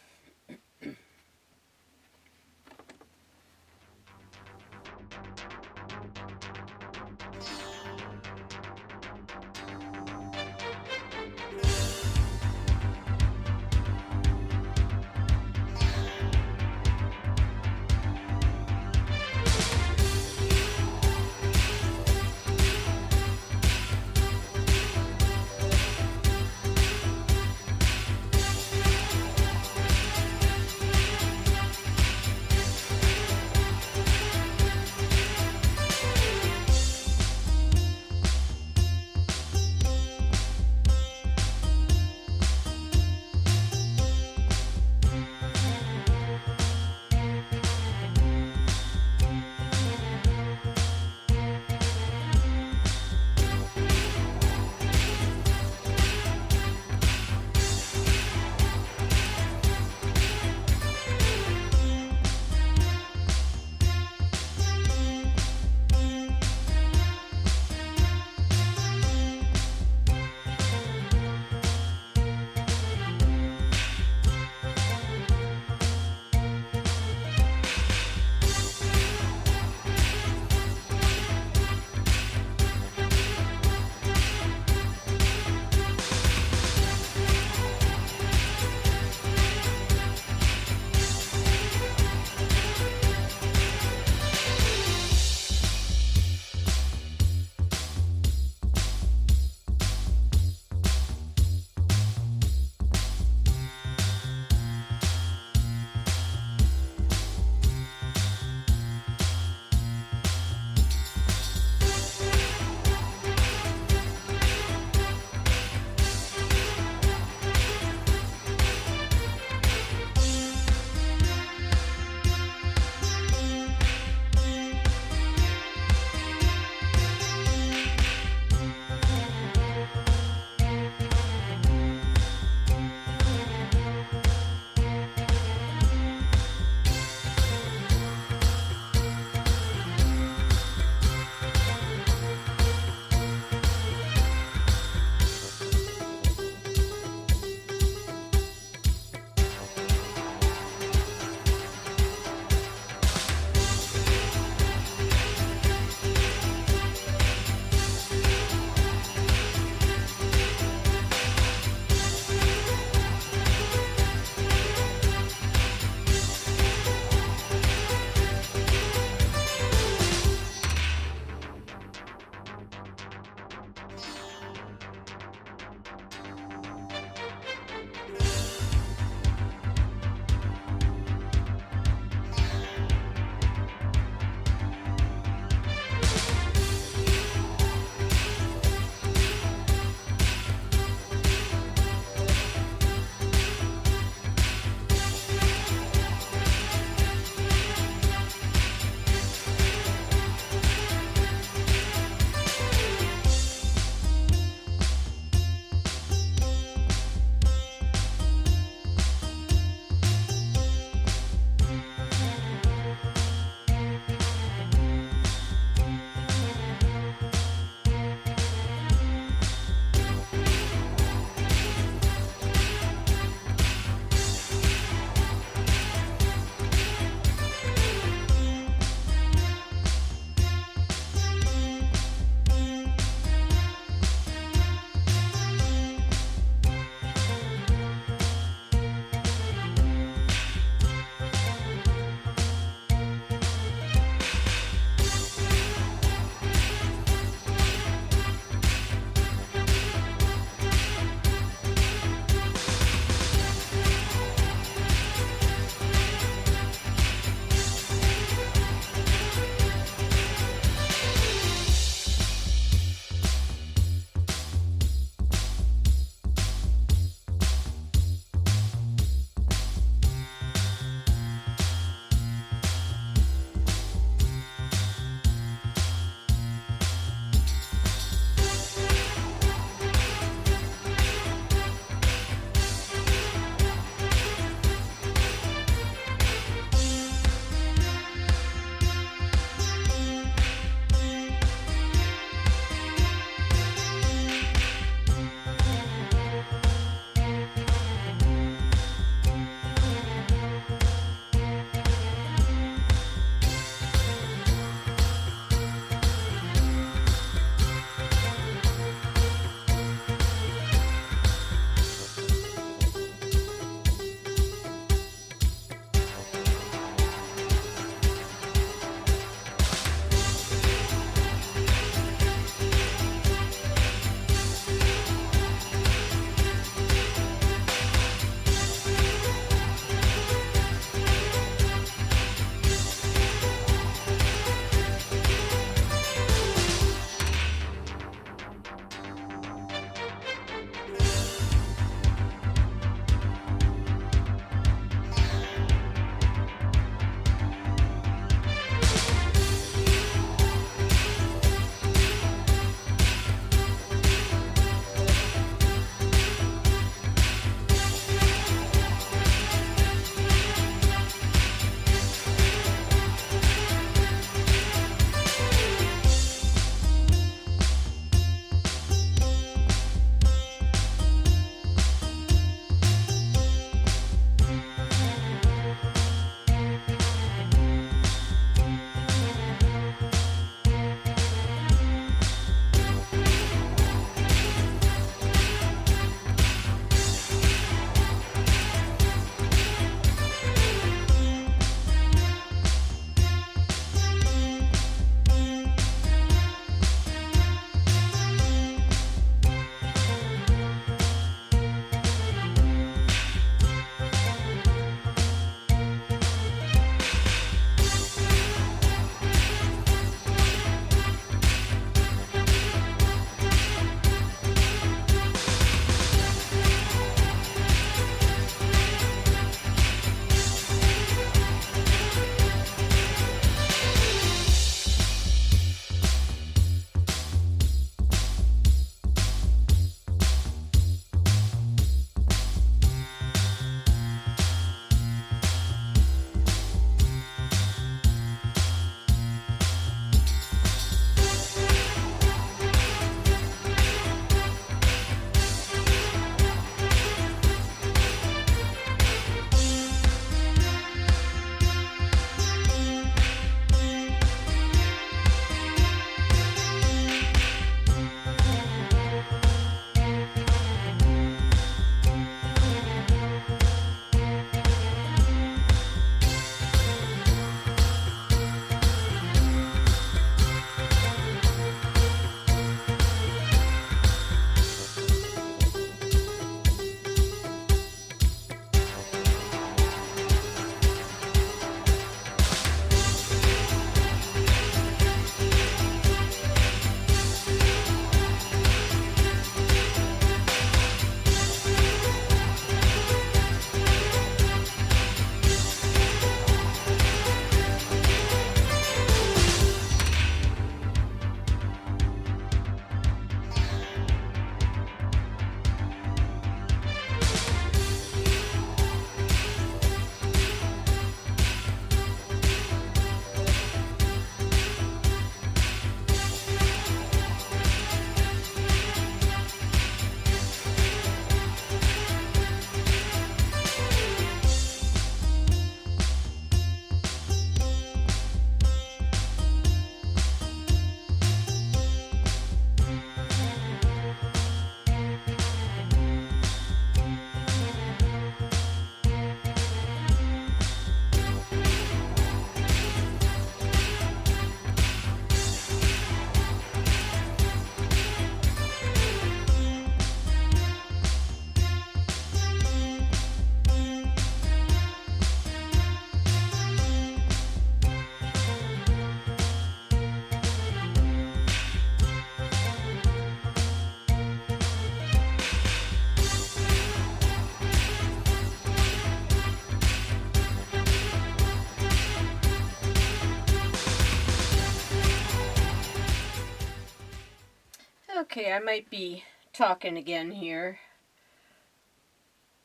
Speaker 1: Okay, I might be talking again here.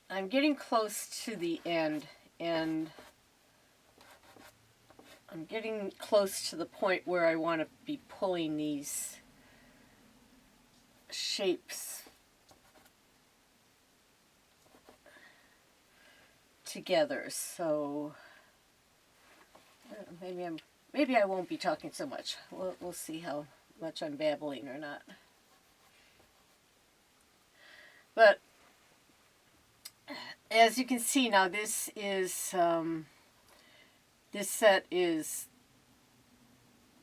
Speaker 1: I'm getting close to the end, and I'm getting close to the point where I want to be pulling these shapes together. So maybe I won't be talking so much. We'll see how much I'm babbling or not. But as you can see now, this set is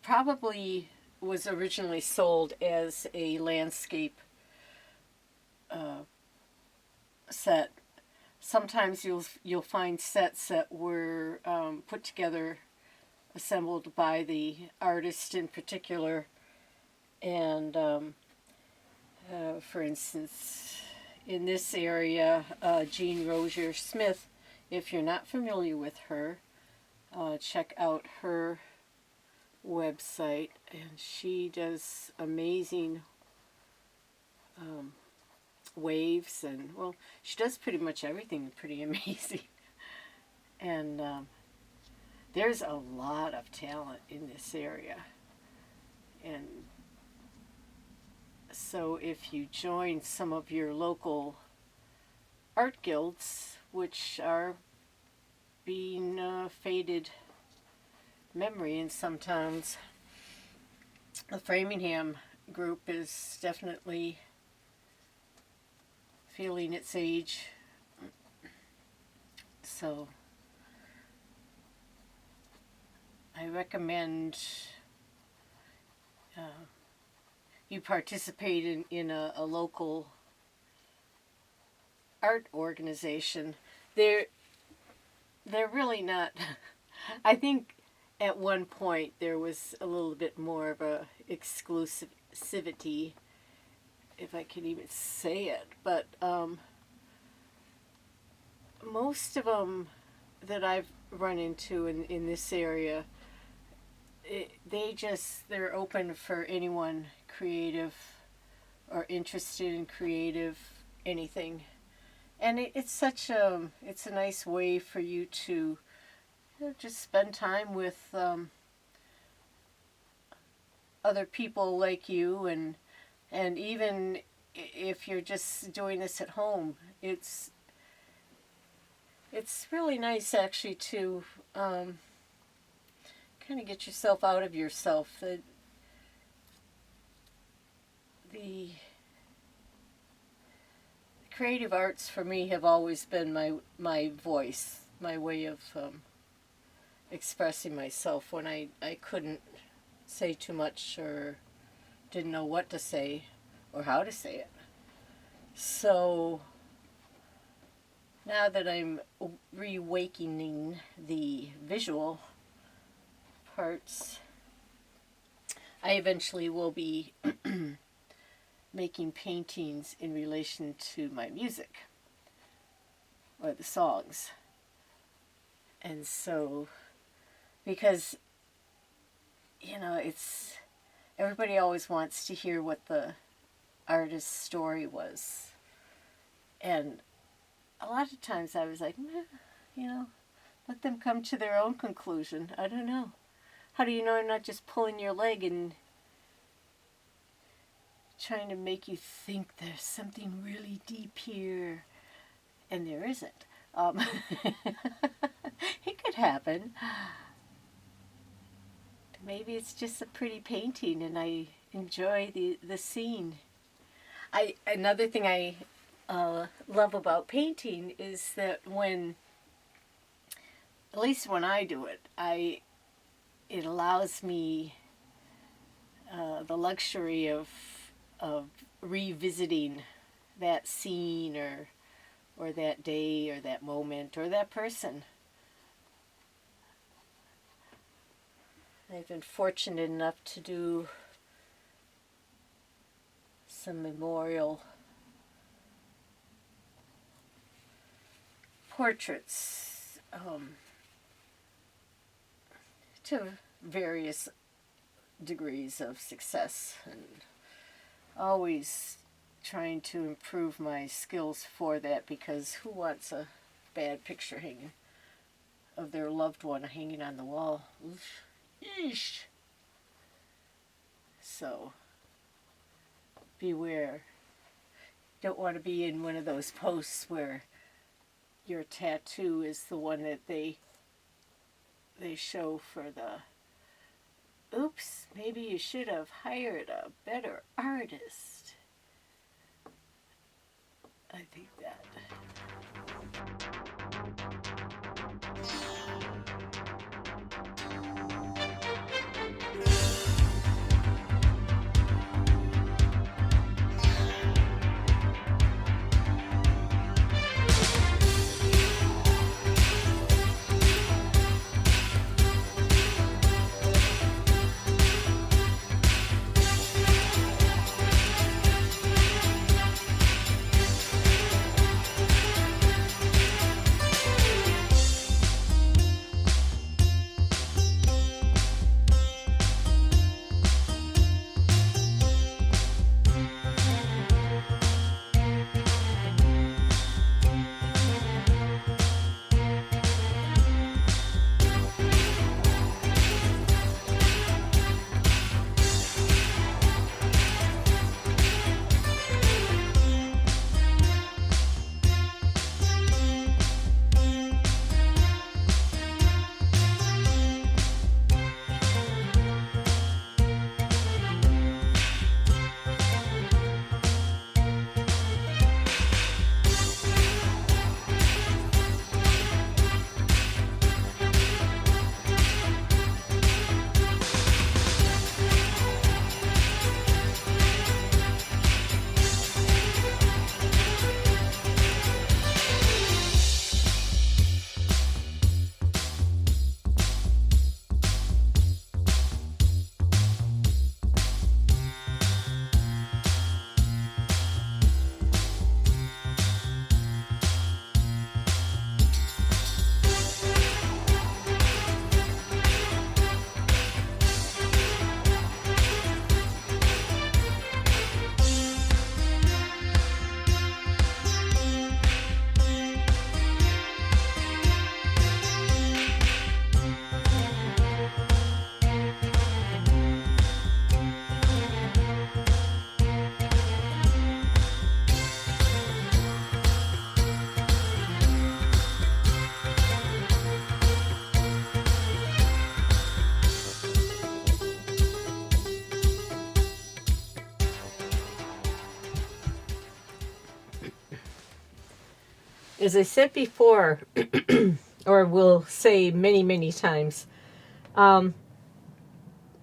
Speaker 1: probably was originally sold as a landscape set. Sometimes you'll find sets that were put together, assembled by the artist in particular, and for instance, in this area, Jean Rozier Smith. If you're not familiar with her, check out her website, and she does amazing waves, and well, she does pretty much everything pretty amazing. And there's a lot of talent in this area, and so if you join some of your local art guilds, which are being faded memory, and sometimes the Framingham group is definitely feeling its age. So I recommend you participate in a local art organization. They're really not. I think at one point there was a little bit more of a exclusivity, if I can even say it, but most of them that I've run into in this area, they're open for anyone creative or interested in creative anything, and it's a nice way for you to just spend time with other people like you, and even if you're just doing this at home, it's really nice actually to kind of get yourself out of yourself. The creative arts for me have always been my voice, my way of expressing myself when I couldn't say too much or didn't know what to say or how to say it. So now that I'm reawakening the visual parts, I eventually will be making paintings in relation to my music or the songs. And so, because it's everybody always wants to hear what the artist's story was, and a lot of times I was like, let them come to their own conclusion. I don't know. How do you know I'm not just pulling your leg and trying to make you think there's something really deep here, and there isn't? It could happen. Maybe it's just a pretty painting and I enjoy the scene. Another thing I love about painting is that at least when I do it, it allows me the luxury of revisiting that scene or that day or that moment or that person. I've been fortunate enough to do some memorial portraits to various degrees of success, and always trying to improve my skills for that, because who wants a bad picture hanging of their loved one hanging on the wall? Oof. Eesh. So beware. Don't want to be in one of those posts where your tattoo is the one that they show for the, oops, maybe you should have hired a better artist. I think that. As I said before, or will say many, many times,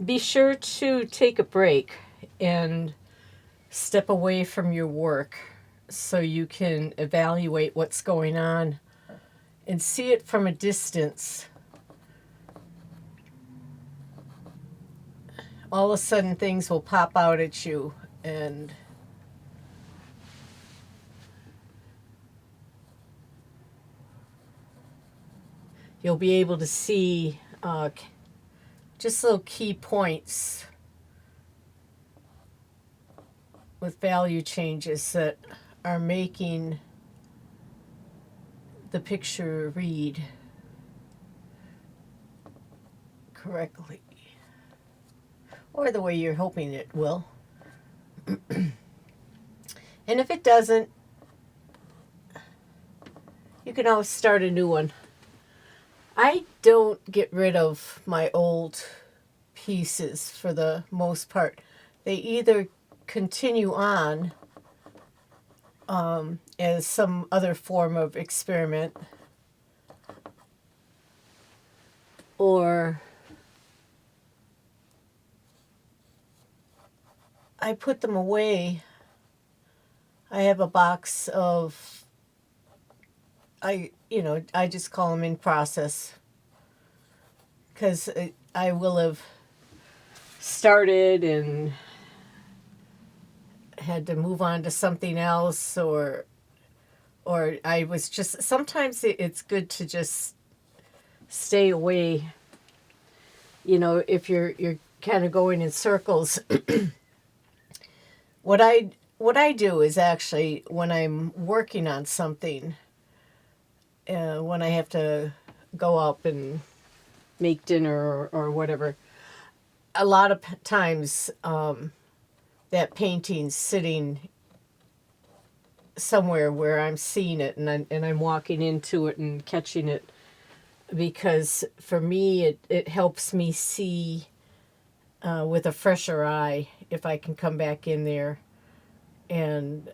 Speaker 1: be sure to take a break and step away from your work so you can evaluate what's going on and see it from a distance. All of a sudden, things will pop out at you, and you'll be able to see just little key points with value changes that are making the picture read correctly, or the way you're hoping it will. And if it doesn't, you can always start a new one. I don't get rid of my old pieces for the most part. They either continue on as some other form of experiment, or I put them away. I have a box of, I just call them in process, because I will have started and had to move on to something else, or I was just, sometimes it's good to just stay away. If you're kind of going in circles, what I do is actually when I'm working on something, when I have to go up and make dinner or whatever, a lot of times that painting's sitting somewhere where I'm seeing it and I'm walking into it and catching it, because for me it helps me see with a fresher eye if I can come back in there and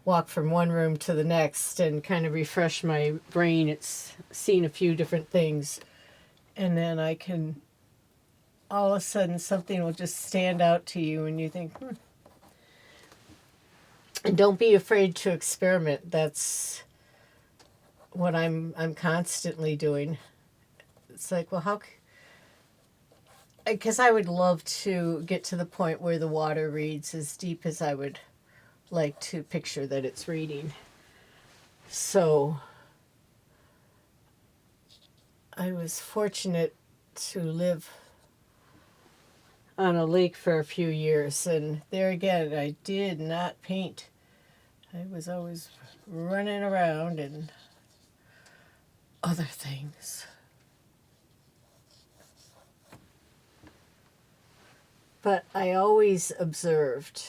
Speaker 1: walk from one room to the next and kind of refresh my brain. It's seen a few different things, and then I can, all of a sudden something will just stand out to you and you think, And don't be afraid to experiment. That's what I'm constantly doing. It's like, well, because I would love to get to the point where the water reads as deep as I would like to picture that it's reading. So I was fortunate to live on a lake for a few years, and there again, I did not paint. I was always running around and other things. But I always observed.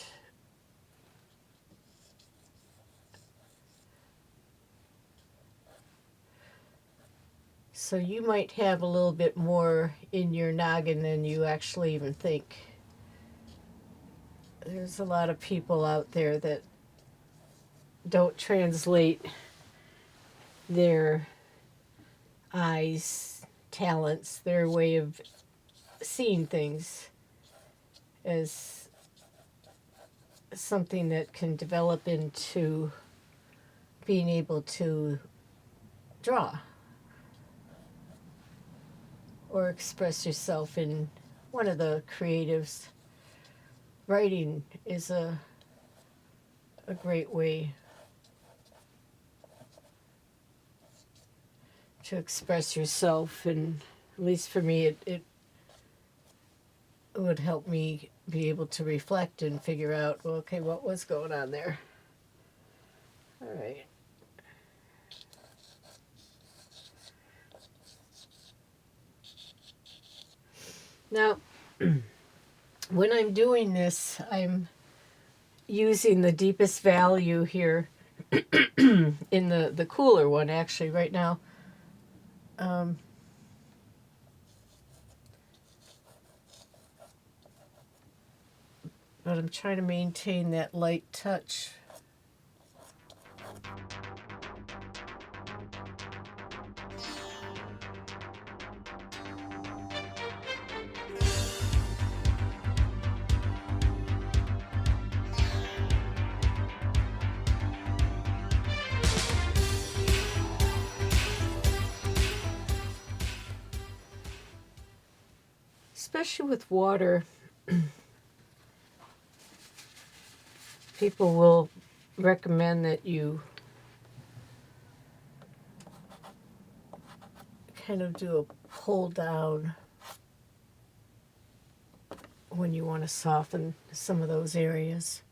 Speaker 1: So you might have a little bit more in your noggin than you actually even think. There's a lot of people out there that don't translate their eyes, talents, their way of seeing things as something that can develop into being able to draw or express yourself in one of the creatives. Writing is a great way to express yourself, and at least for me it would help me be able to reflect and figure out, well, okay, what was going on there. All right. Now, when I'm doing this, I'm using the deepest value here in the cooler one, actually, right now. But I'm trying to maintain that light touch. Especially with water, people will recommend that you kind of do a pull down when you want to soften some of those areas.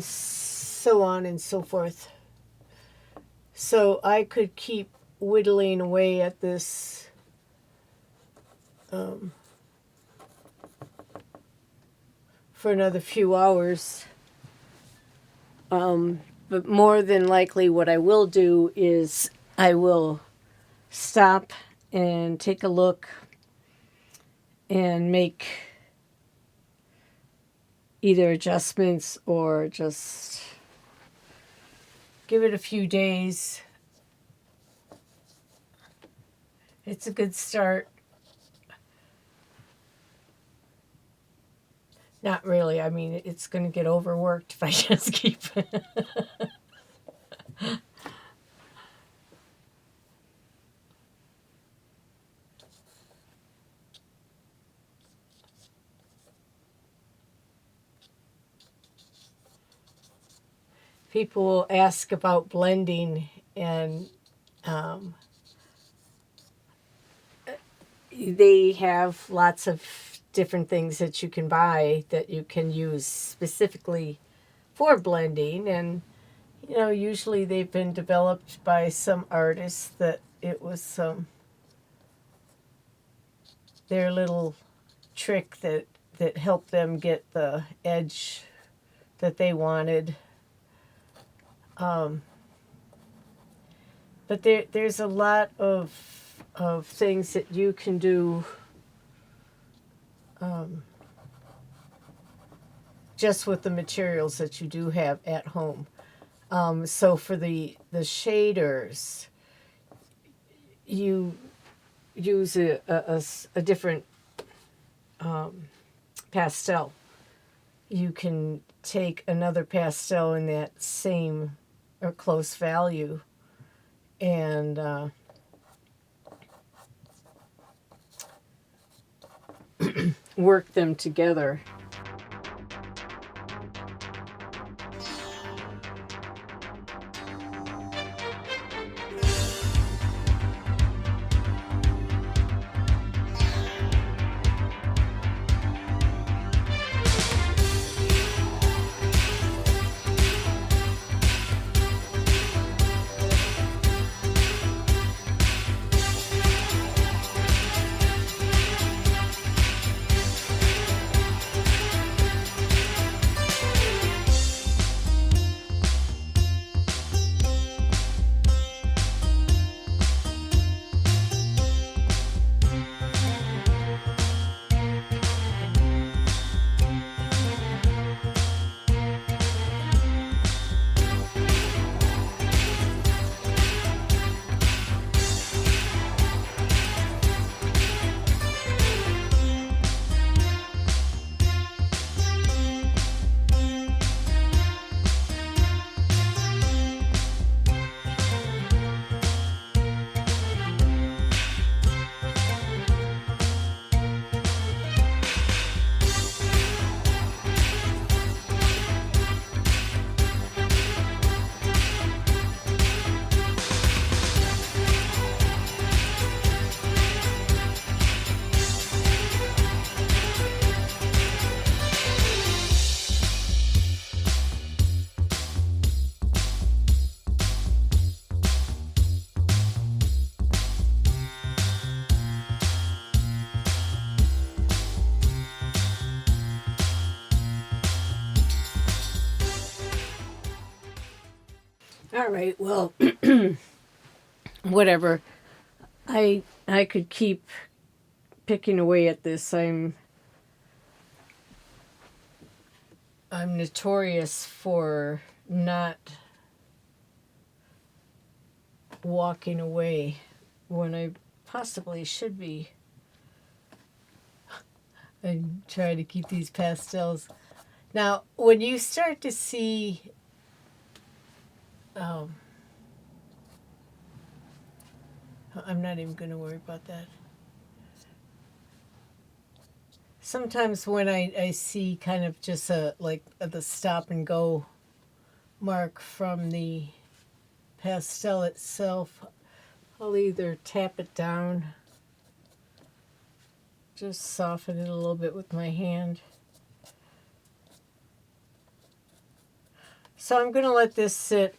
Speaker 1: and so on and so forth. So I could keep whittling away at this for another few hours. But more than likely, what I will do is I will stop and take a look and make either adjustments or just give it a few days. It's a good start. Not really. I mean, it's going to get overworked if I just keep people will ask about blending, and they have lots of different things that you can buy that you can use specifically for blending. And usually they've been developed by some artists that it was their little trick that helped them get the edge that they wanted. But there's a lot of things that you can do just with the materials that you do have at home. So for the shaders, you use a different pastel. You can take another pastel in that same or close value and work them together. All right, well, whatever. I could keep picking away at this. I'm notorious for not walking away when I possibly should be. I try to keep these pastels. Now, when you start to see I'm not even going to worry about that. Sometimes when I see kind of just the stop and go mark from the pastel itself, I'll either tap it down, just soften it a little bit with my hand, So I'm going to let this sit,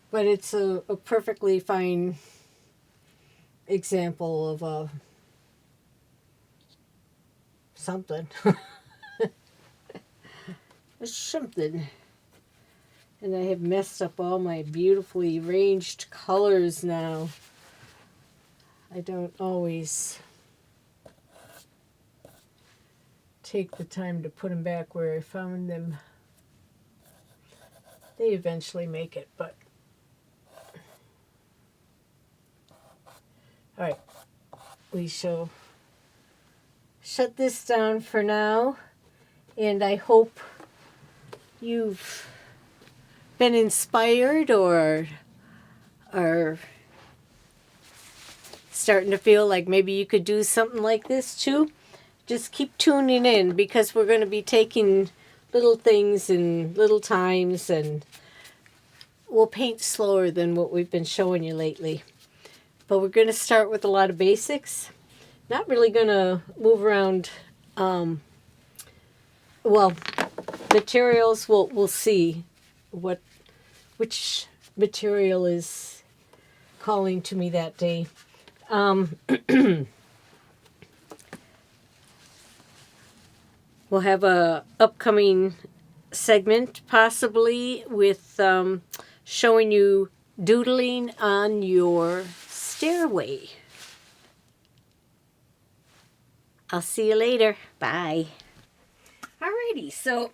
Speaker 1: but it's a perfectly fine example of something. Something. And I have messed up all my beautifully arranged colors now. I don't always take the time to put them back where I found them. They eventually make it, but... Alright, we shall shut this down for now, and I hope you've been inspired or are starting to feel like maybe you could do something like this too. Just keep tuning in, because we're going to be taking little things in little times, and we'll paint slower than what we've been showing you lately. But we're going to start with a lot of basics. Not really going to move around. Well, materials, we'll see which material is calling to me that day. We'll have a upcoming segment possibly with showing you doodling on your stairway. I'll see you later. Bye. Alrighty, so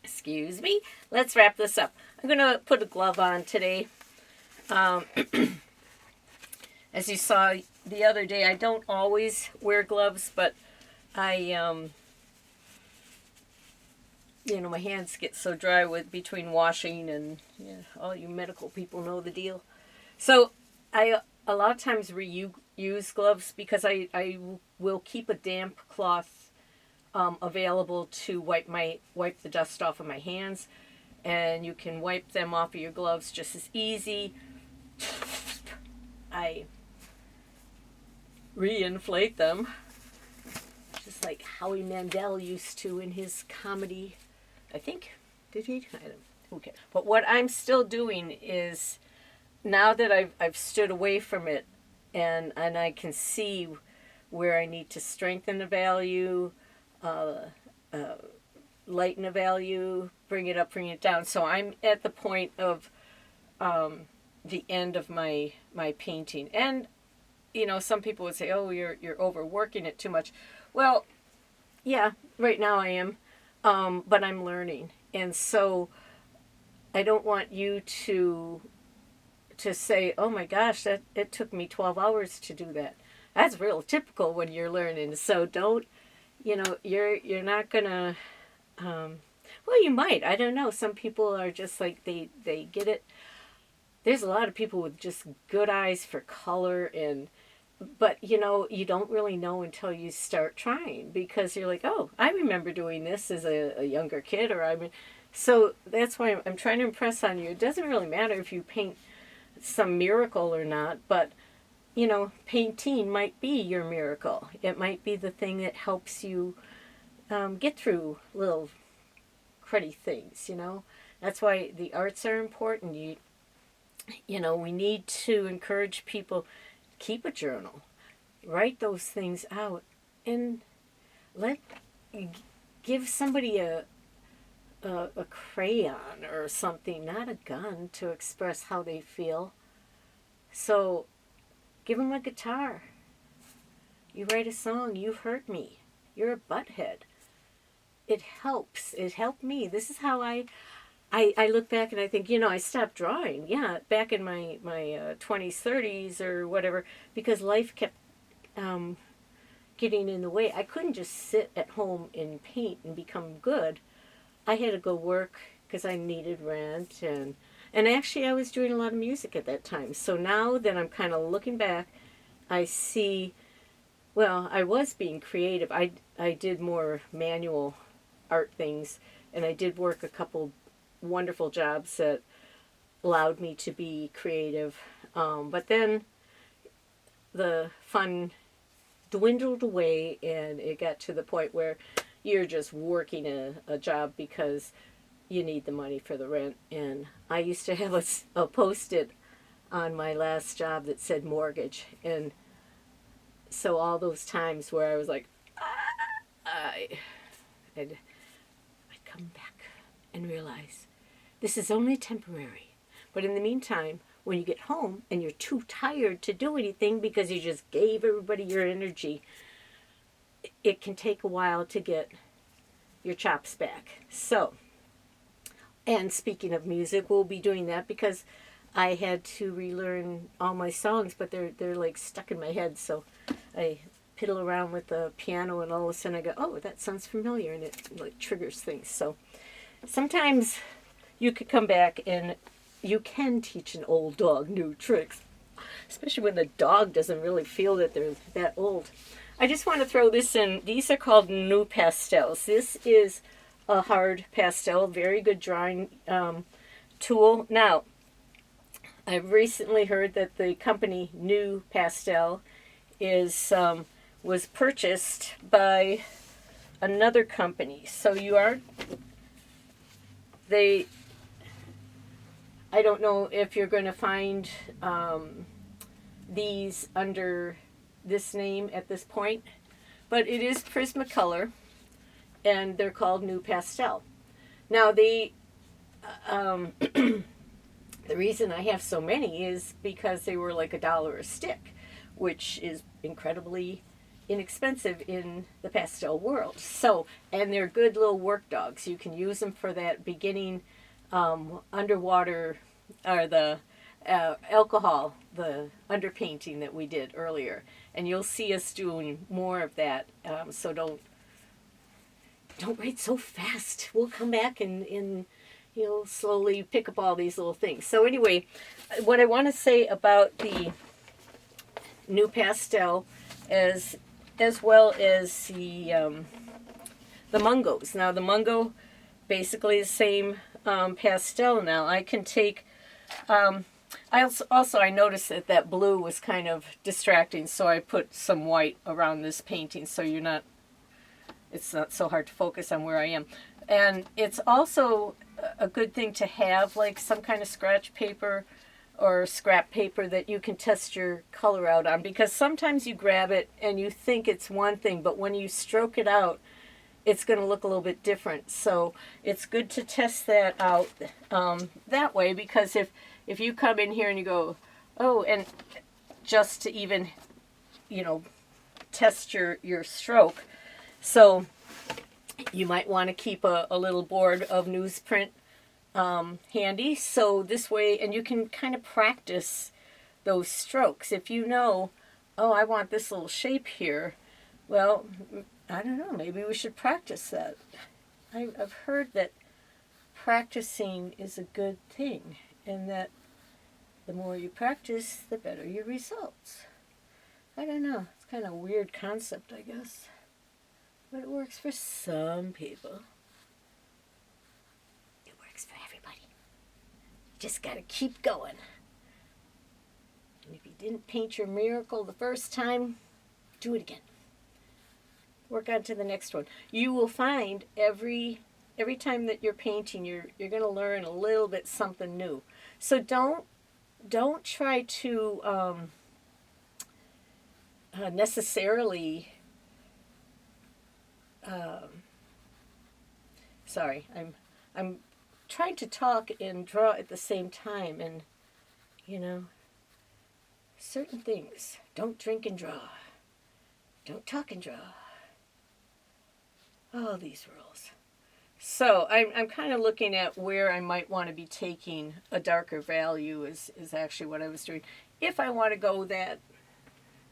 Speaker 1: excuse me. Let's wrap this up. I'm going to put a glove on today. As you saw the other day, I don't always wear gloves, but I, my hands get so dry between washing, and all you medical people know the deal. So I a lot of times reuse gloves, because I will keep a damp cloth available to wipe the dust off of my hands, and you can wipe them off of your gloves just as easy. I reinflate them, just like Howie Mandel used to in his comedy. I think, did he? I don't. Who cares? But what I'm still doing is, now that I've stood away from it, and I can see where I need to strengthen the value, lighten the value, bring it up, bring it down. So I'm at the point of the end of my painting. And some people would say, "Oh, you're overworking it too much." Well, yeah, right now I am, but I'm learning, and so I don't want you to say, "Oh my gosh, that it took me 12 hours to do that." That's real typical when you're learning. So don't, you're not gonna. Well, you might. I don't know. Some people are just like they get it. There's a lot of people with just good eyes for color, but you don't really know until you start trying, because you're like, oh, I remember doing this as a younger kid, so that's why I'm trying to impress on you. It doesn't really matter if you paint some miracle or not, but painting might be your miracle. It might be the thing that helps you get through little cruddy things. That's why the arts are important. We need to encourage people, keep a journal, write those things out, and give somebody a crayon or something, not a gun, to express how they feel. So give them a guitar. You write a song, "You've Hurt Me," you're a butthead. It helps. It helped me. This is how I look back and I think, I stopped drawing, back in my 20s, 30s or whatever, because life kept getting in the way. I couldn't just sit at home and paint and become good. I had to go work because I needed rent, and actually I was doing a lot of music at that time. So now that I'm kind of looking back, I see, well, I was being creative. I did more manual art things, and I did work a couple wonderful jobs that allowed me to be creative. But then the fun dwindled away, and it got to the point where, you're just working a job because you need the money for the rent. And I used to have a post-it on my last job that said mortgage. And so all those times where I was like, I, I'd come back and realize this is only temporary. But in the meantime, when you get home and you're too tired to do anything because you just gave everybody your energy, it can take a while to get your chops back. So, and speaking of music, we'll be doing that because I had to relearn all my songs, but they're like stuck in my head. So I piddle around with the piano, and all of a sudden I go, oh, that sounds familiar, and it like triggers things. So sometimes you could come back and you can teach an old dog new tricks, especially when the dog doesn't really feel that they're that old. I just want to throw this in. These are called NuPastels. This is a hard pastel, very good drawing tool. Now, I've recently heard that the company NuPastel is was purchased by another company. So I don't know if you're going to find these under this name at this point, but it is Prismacolor, and they're called NuPastel. Now, the reason I have so many is because they were like $1 a stick, which is incredibly inexpensive in the pastel world. So, and they're good little work dogs. You can use them for that beginning underwater, or the alcohol, the underpainting that we did earlier. And you'll see us doing more of that. So don't write so fast. We'll come back and slowly pick up all these little things. So anyway, what I want to say about the NuPastel, as well as the Mungos. Now the Mungo, basically the same pastel. Now I can take. I noticed that blue was kind of distracting, so I put some white around this painting, so it's not so hard to focus on where I am. And it's also a good thing to have like some kind of scratch paper or scrap paper that you can test your color out on, because sometimes you grab it and you think it's one thing, but when you stroke it out, it's going to look a little bit different. So it's good to test that out that way, because if you come in here and you go, oh, and just to even, test your stroke. So you might want to keep a little board of newsprint handy. So this way, and you can kind of practice those strokes. If you know, oh, I want this little shape here, well, I don't know, maybe we should practice that. I've heard that practicing is a good thing, and that the more you practice, the better your results. I don't know. It's kind of a weird concept, I guess. But it works for some people. It works for everybody. You just got to keep going. And if you didn't paint your miracle the first time, do it again. Work on to the next one. You will find every time that you're painting, you're going to learn a little bit something new. So don't try to necessarily. Sorry, I'm trying to talk and draw at the same time, and certain things. Don't drink and draw. Don't talk and draw. All these rules. So I'm kind of looking at where I might want to be taking a darker value is actually what I was doing. If I want to go that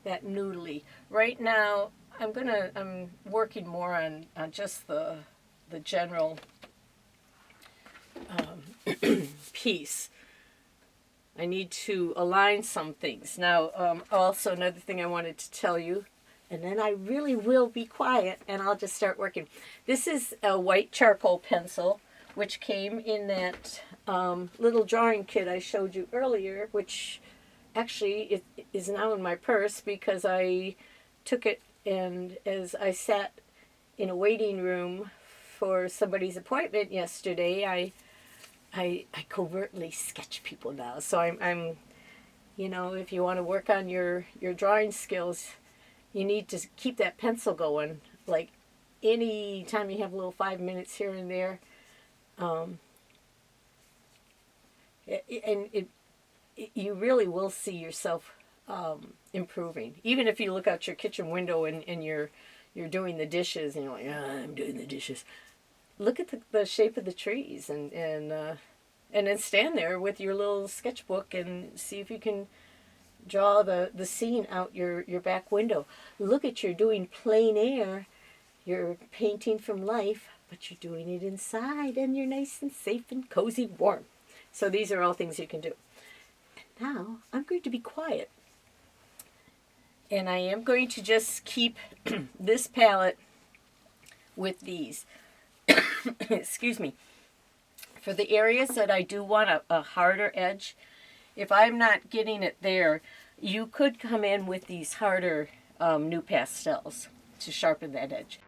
Speaker 1: noodly. Right now I'm working more on just the general piece. I need to align some things. Now also another thing I wanted to tell you, and then I really will be quiet and I'll just start working. This is a white charcoal pencil, which came in that little drawing kit I showed you earlier, which actually it is now in my purse because I took it, and as I sat in a waiting room for somebody's appointment yesterday, I covertly sketch people now. So I'm you know, if you want to work on your drawing skills, you need to keep that pencil going. Like any time you have a little 5 minutes here and there, and you really will see yourself improving. Even if you look out your kitchen window and you're doing the dishes and you're like, I'm doing the dishes. Look at the shape of the trees and then stand there with your little sketchbook and see if you can draw the scene out your back window. Look at you're doing plein air. You're painting from life, but you're doing it inside and you're nice and safe and cozy, warm. So these are all things you can do. And now I'm going to be quiet. And I am going to just keep this palette with these. Excuse me. For the areas that I do want a harder edge, if I'm not getting it there, you could come in with these harder NuPastels to sharpen that edge.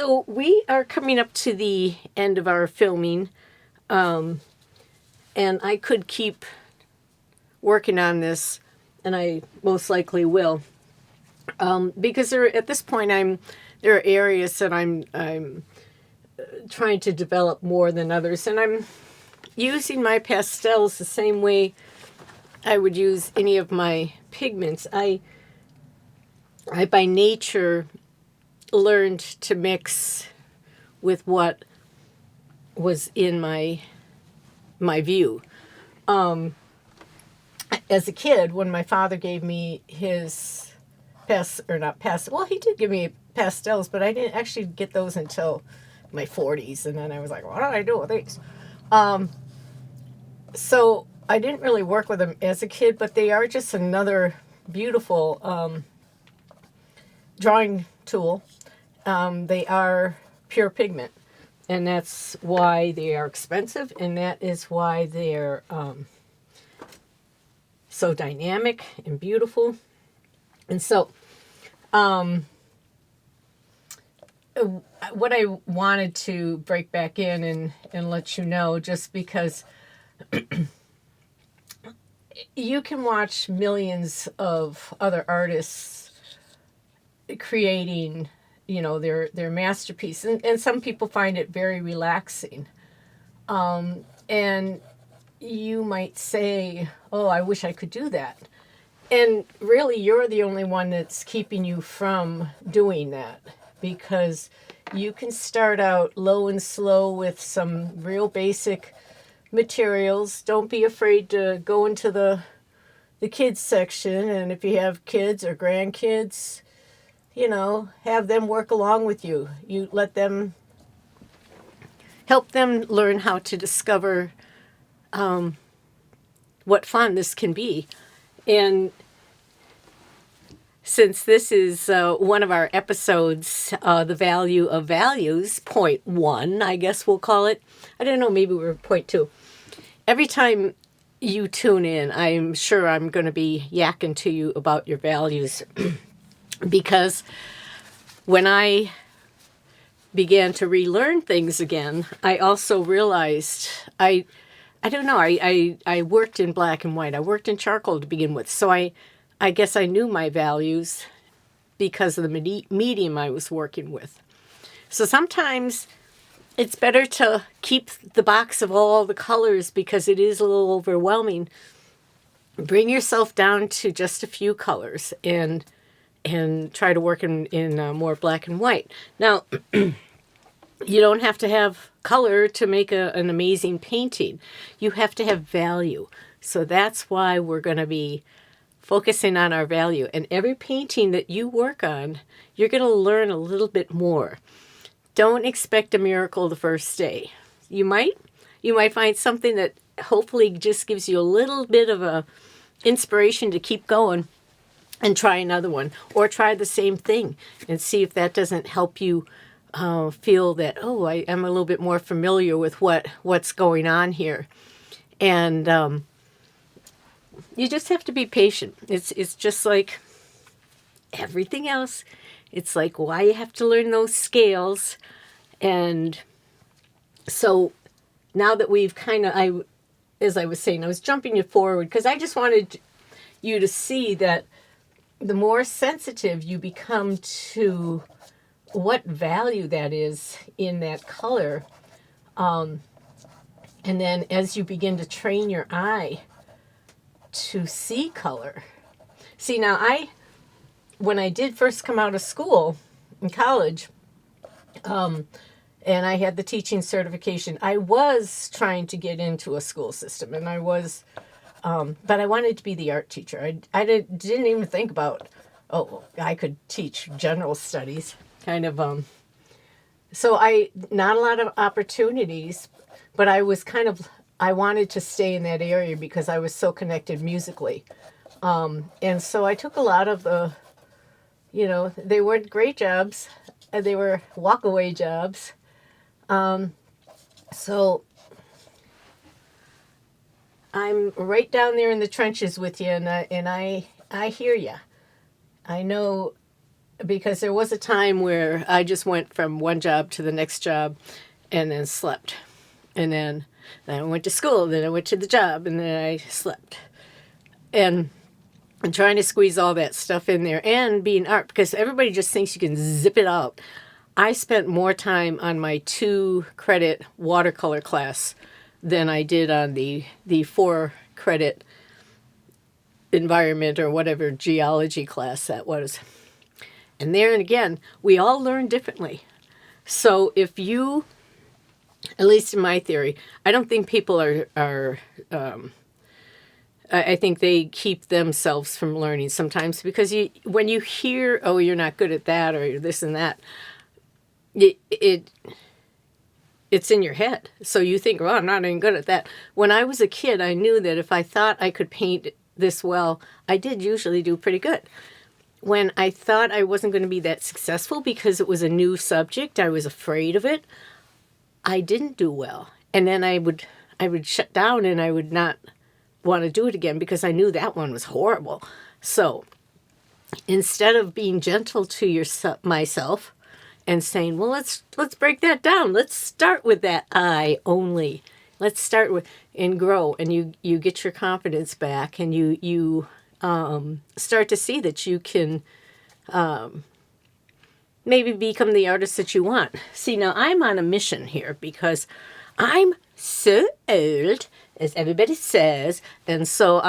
Speaker 1: So we are coming up to the end of our filming, and I could keep working on this, and I most likely will, because at this point there are areas that I'm trying to develop more than others, and I'm using my pastels the same way I would use any of my pigments. I by nature learned to mix with what was in my view. As a kid, when my father gave me his well, he did give me pastels, but I didn't actually get those until my 40s, and then I was like, what do I do with these? So I didn't really work with them as a kid, but they are just another beautiful drawing tool. They are pure pigment, and that's why they are expensive, and that is why they're so dynamic and beautiful. And so what I wanted to break back in and let you know, just because you can watch millions of other artists creating, their masterpiece, and some people find it very relaxing. And you might say, oh, I wish I could do that. And really, you're the only one that's keeping you from doing that, because you can start out low and slow with some real basic materials. Don't be afraid to go into the kids section, and if you have kids or grandkids, have them work along with you. You let them, help them learn how to discover what fun this can be. And since this is one of our episodes, the value of values, point 1, I guess we'll call it. I don't know, maybe we're point 2. Every time you tune in, I'm sure I'm going to be yakking to you about your values. Because when I began to relearn things again, I also realized I don't know, I worked in black and white. I worked in charcoal to begin with. So I guess I knew my values because of the medium I was working with. So sometimes it's better to keep the box of all the colors because it is a little overwhelming. Bring yourself down to just a few colors and try to work in more black and white. Now, you don't have to have color to make an amazing painting. You have to have value. So that's why we're going to be focusing on our value. And every painting that you work on, you're going to learn a little bit more. Don't expect a miracle the first day. You might find something that hopefully just gives you a little bit of a inspiration to keep going and try another one, or try the same thing and see if that doesn't help you feel that, oh, I am a little bit more familiar with what's going on here. And you just have to be patient. It's just like everything else. It's like why you have to learn those scales. And so now that we've as I was saying, I was jumping you forward because I just wanted you to see that the more sensitive you become to what value that is in that color, and then as you begin to train your eye to see color. See, now when I did first come out of school in college, and I had the teaching certification, I was trying to get into a school system, and I was, but I wanted to be the art teacher. I didn't even think about, oh, I could teach general studies, kind of. So not a lot of opportunities, but I wanted to stay in that area because I was so connected musically. And so I took a lot of they weren't great jobs. They were walk-away jobs. So I'm right down there in the trenches with you, and I hear you. I know because there was a time where I just went from one job to the next job and then slept. And then I went to school, then I went to the job, and then I slept. And I'm trying to squeeze all that stuff in there and be an art, because everybody just thinks you can zip it out. I spent more time on my 2-credit watercolor class than I did on the 4-credit environment or whatever geology class that was. And there and again, we all learn differently. So if you, at least in my theory, I don't think people are I think they keep themselves from learning sometimes, because when you hear, oh, you're not good at that or this and that, it's in your head. So you think, well, I'm not even good at that. When I was a kid, I knew that if I thought I could paint this well, I did usually do pretty good. When I thought I wasn't going to be that successful because it was a new subject, I was afraid of it, I didn't do well. And then I would shut down and I would not want to do it again because I knew that one was horrible. So instead of being gentle to myself and saying, well, let's break that down. Let's start with that I only. Let's start with and grow, and you get your confidence back, and you start to see that you can maybe become the artist that you want. See, now I'm on a mission here because I'm so old, as everybody says, and so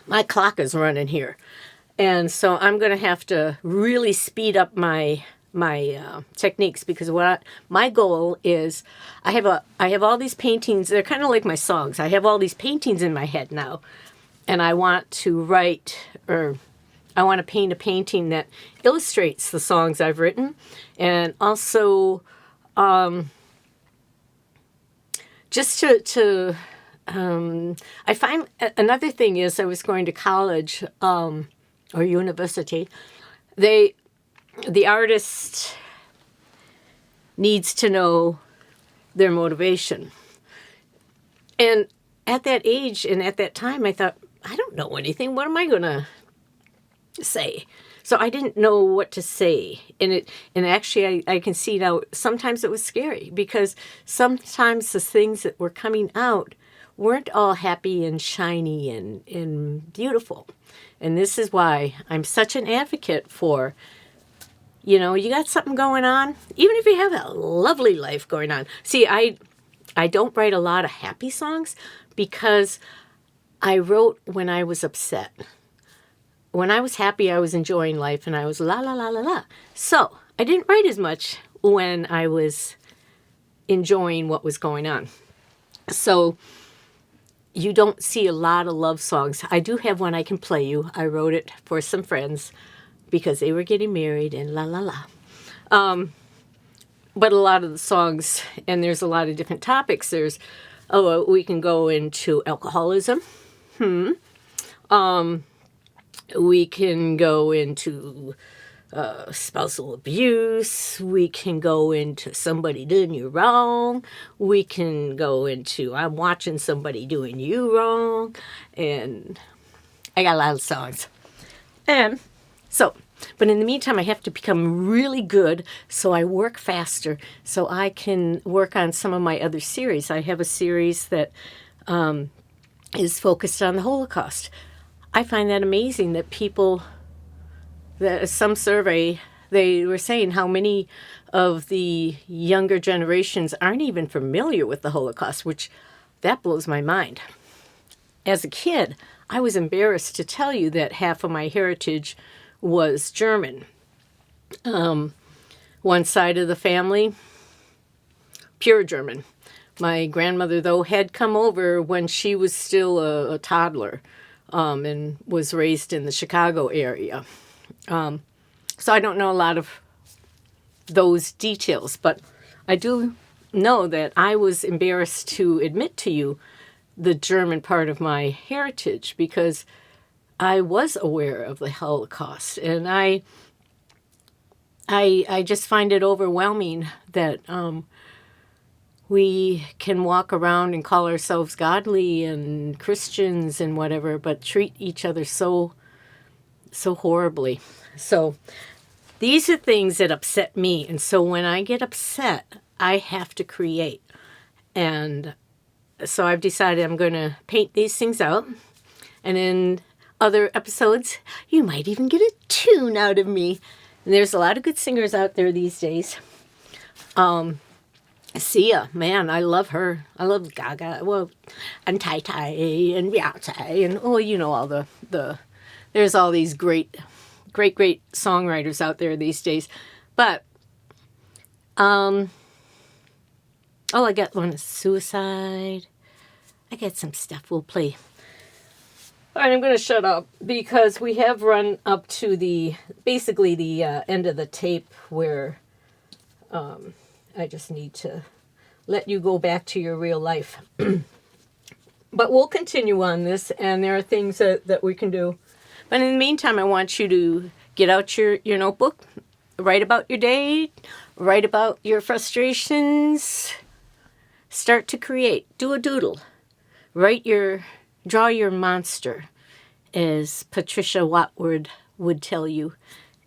Speaker 1: my clock is running here. And so I'm going to have to really speed up my techniques, because my goal is, I have all these paintings. They're kind of like my songs. I have all these paintings in my head now, and I want to paint a painting that illustrates the songs I've written, and also just to I find another thing is, I was going to college or university. The artist needs to know their motivation. And at that age and at that time, I thought, I don't know anything. What am I going to say? So I didn't know what to say. And actually, I can see now, sometimes it was scary, because sometimes the things that were coming out weren't all happy and shiny and beautiful. And this is why I'm such an advocate for, you got something going on, even if you have a lovely life going on. See, I don't write a lot of happy songs, because I wrote when I was upset. When I was happy, I was enjoying life, and I was la, la, la, la, la. So I didn't write as much when I was enjoying what was going on. So you don't see a lot of love songs. I do have one I can play you. I wrote it for some friends because they were getting married and la, la, la. But a lot of the songs, and there's a lot of different topics. We can go into alcoholism. We can go into spousal abuse. We can go into somebody doing you wrong. We can go into I'm watching somebody doing you wrong. And I got a lot of songs. And so, but in the meantime, I have to become really good, so I work faster, so I can work on some of my other series. I have a series that is focused on the Holocaust. I find that amazing that some survey, they were saying how many of the younger generations aren't even familiar with the Holocaust, which that blows my mind. As a kid, I was embarrassed to tell you that half of my heritage was German. One side of the family, pure German. My grandmother, though, had come over when she was still a toddler, and was raised in the Chicago area. So I don't know a lot of those details, but I do know that I was embarrassed to admit to you the German part of my heritage, because I was aware of the Holocaust, and I just find it overwhelming that we can walk around and call ourselves godly and Christians and whatever, but treat each other so so horribly. So these are things that upset me. And so when I get upset, I have to create. And so I've decided I'm going to paint these things out. And in other episodes, you might even get a tune out of me. And there's a lot of good singers out there these days. Sia, man, I love her. I love Gaga, well, and Tai Tai, and Beyonce, and all the there's all these great songwriters out there these days. But, I got one is Suicide. I got some stuff we'll play. All right, I'm going to shut up because we have run up to basically the end of the tape where I just need to let you go back to your real life. But we'll continue on this, and there are things that we can do. But in the meantime, I want you to get out your notebook, write about your day, write about your frustrations, start to create, do a doodle, draw your monster, as Patricia Watwood would tell you.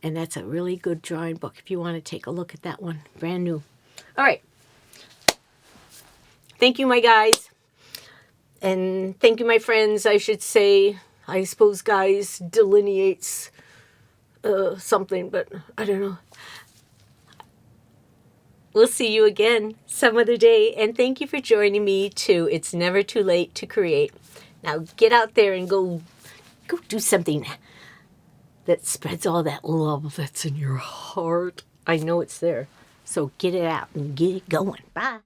Speaker 1: And that's a really good drawing book if you want to take a look at that one. Brand new. All right. Thank you, my guys. And thank you, my friends, I should say. I suppose guys delineates something, but I don't know. We'll see you again some other day. And thank you for joining me too. It's never too late to create. Now get out there and go do something that spreads all that love that's in your heart. I know it's there. So get it out and get it going. Bye.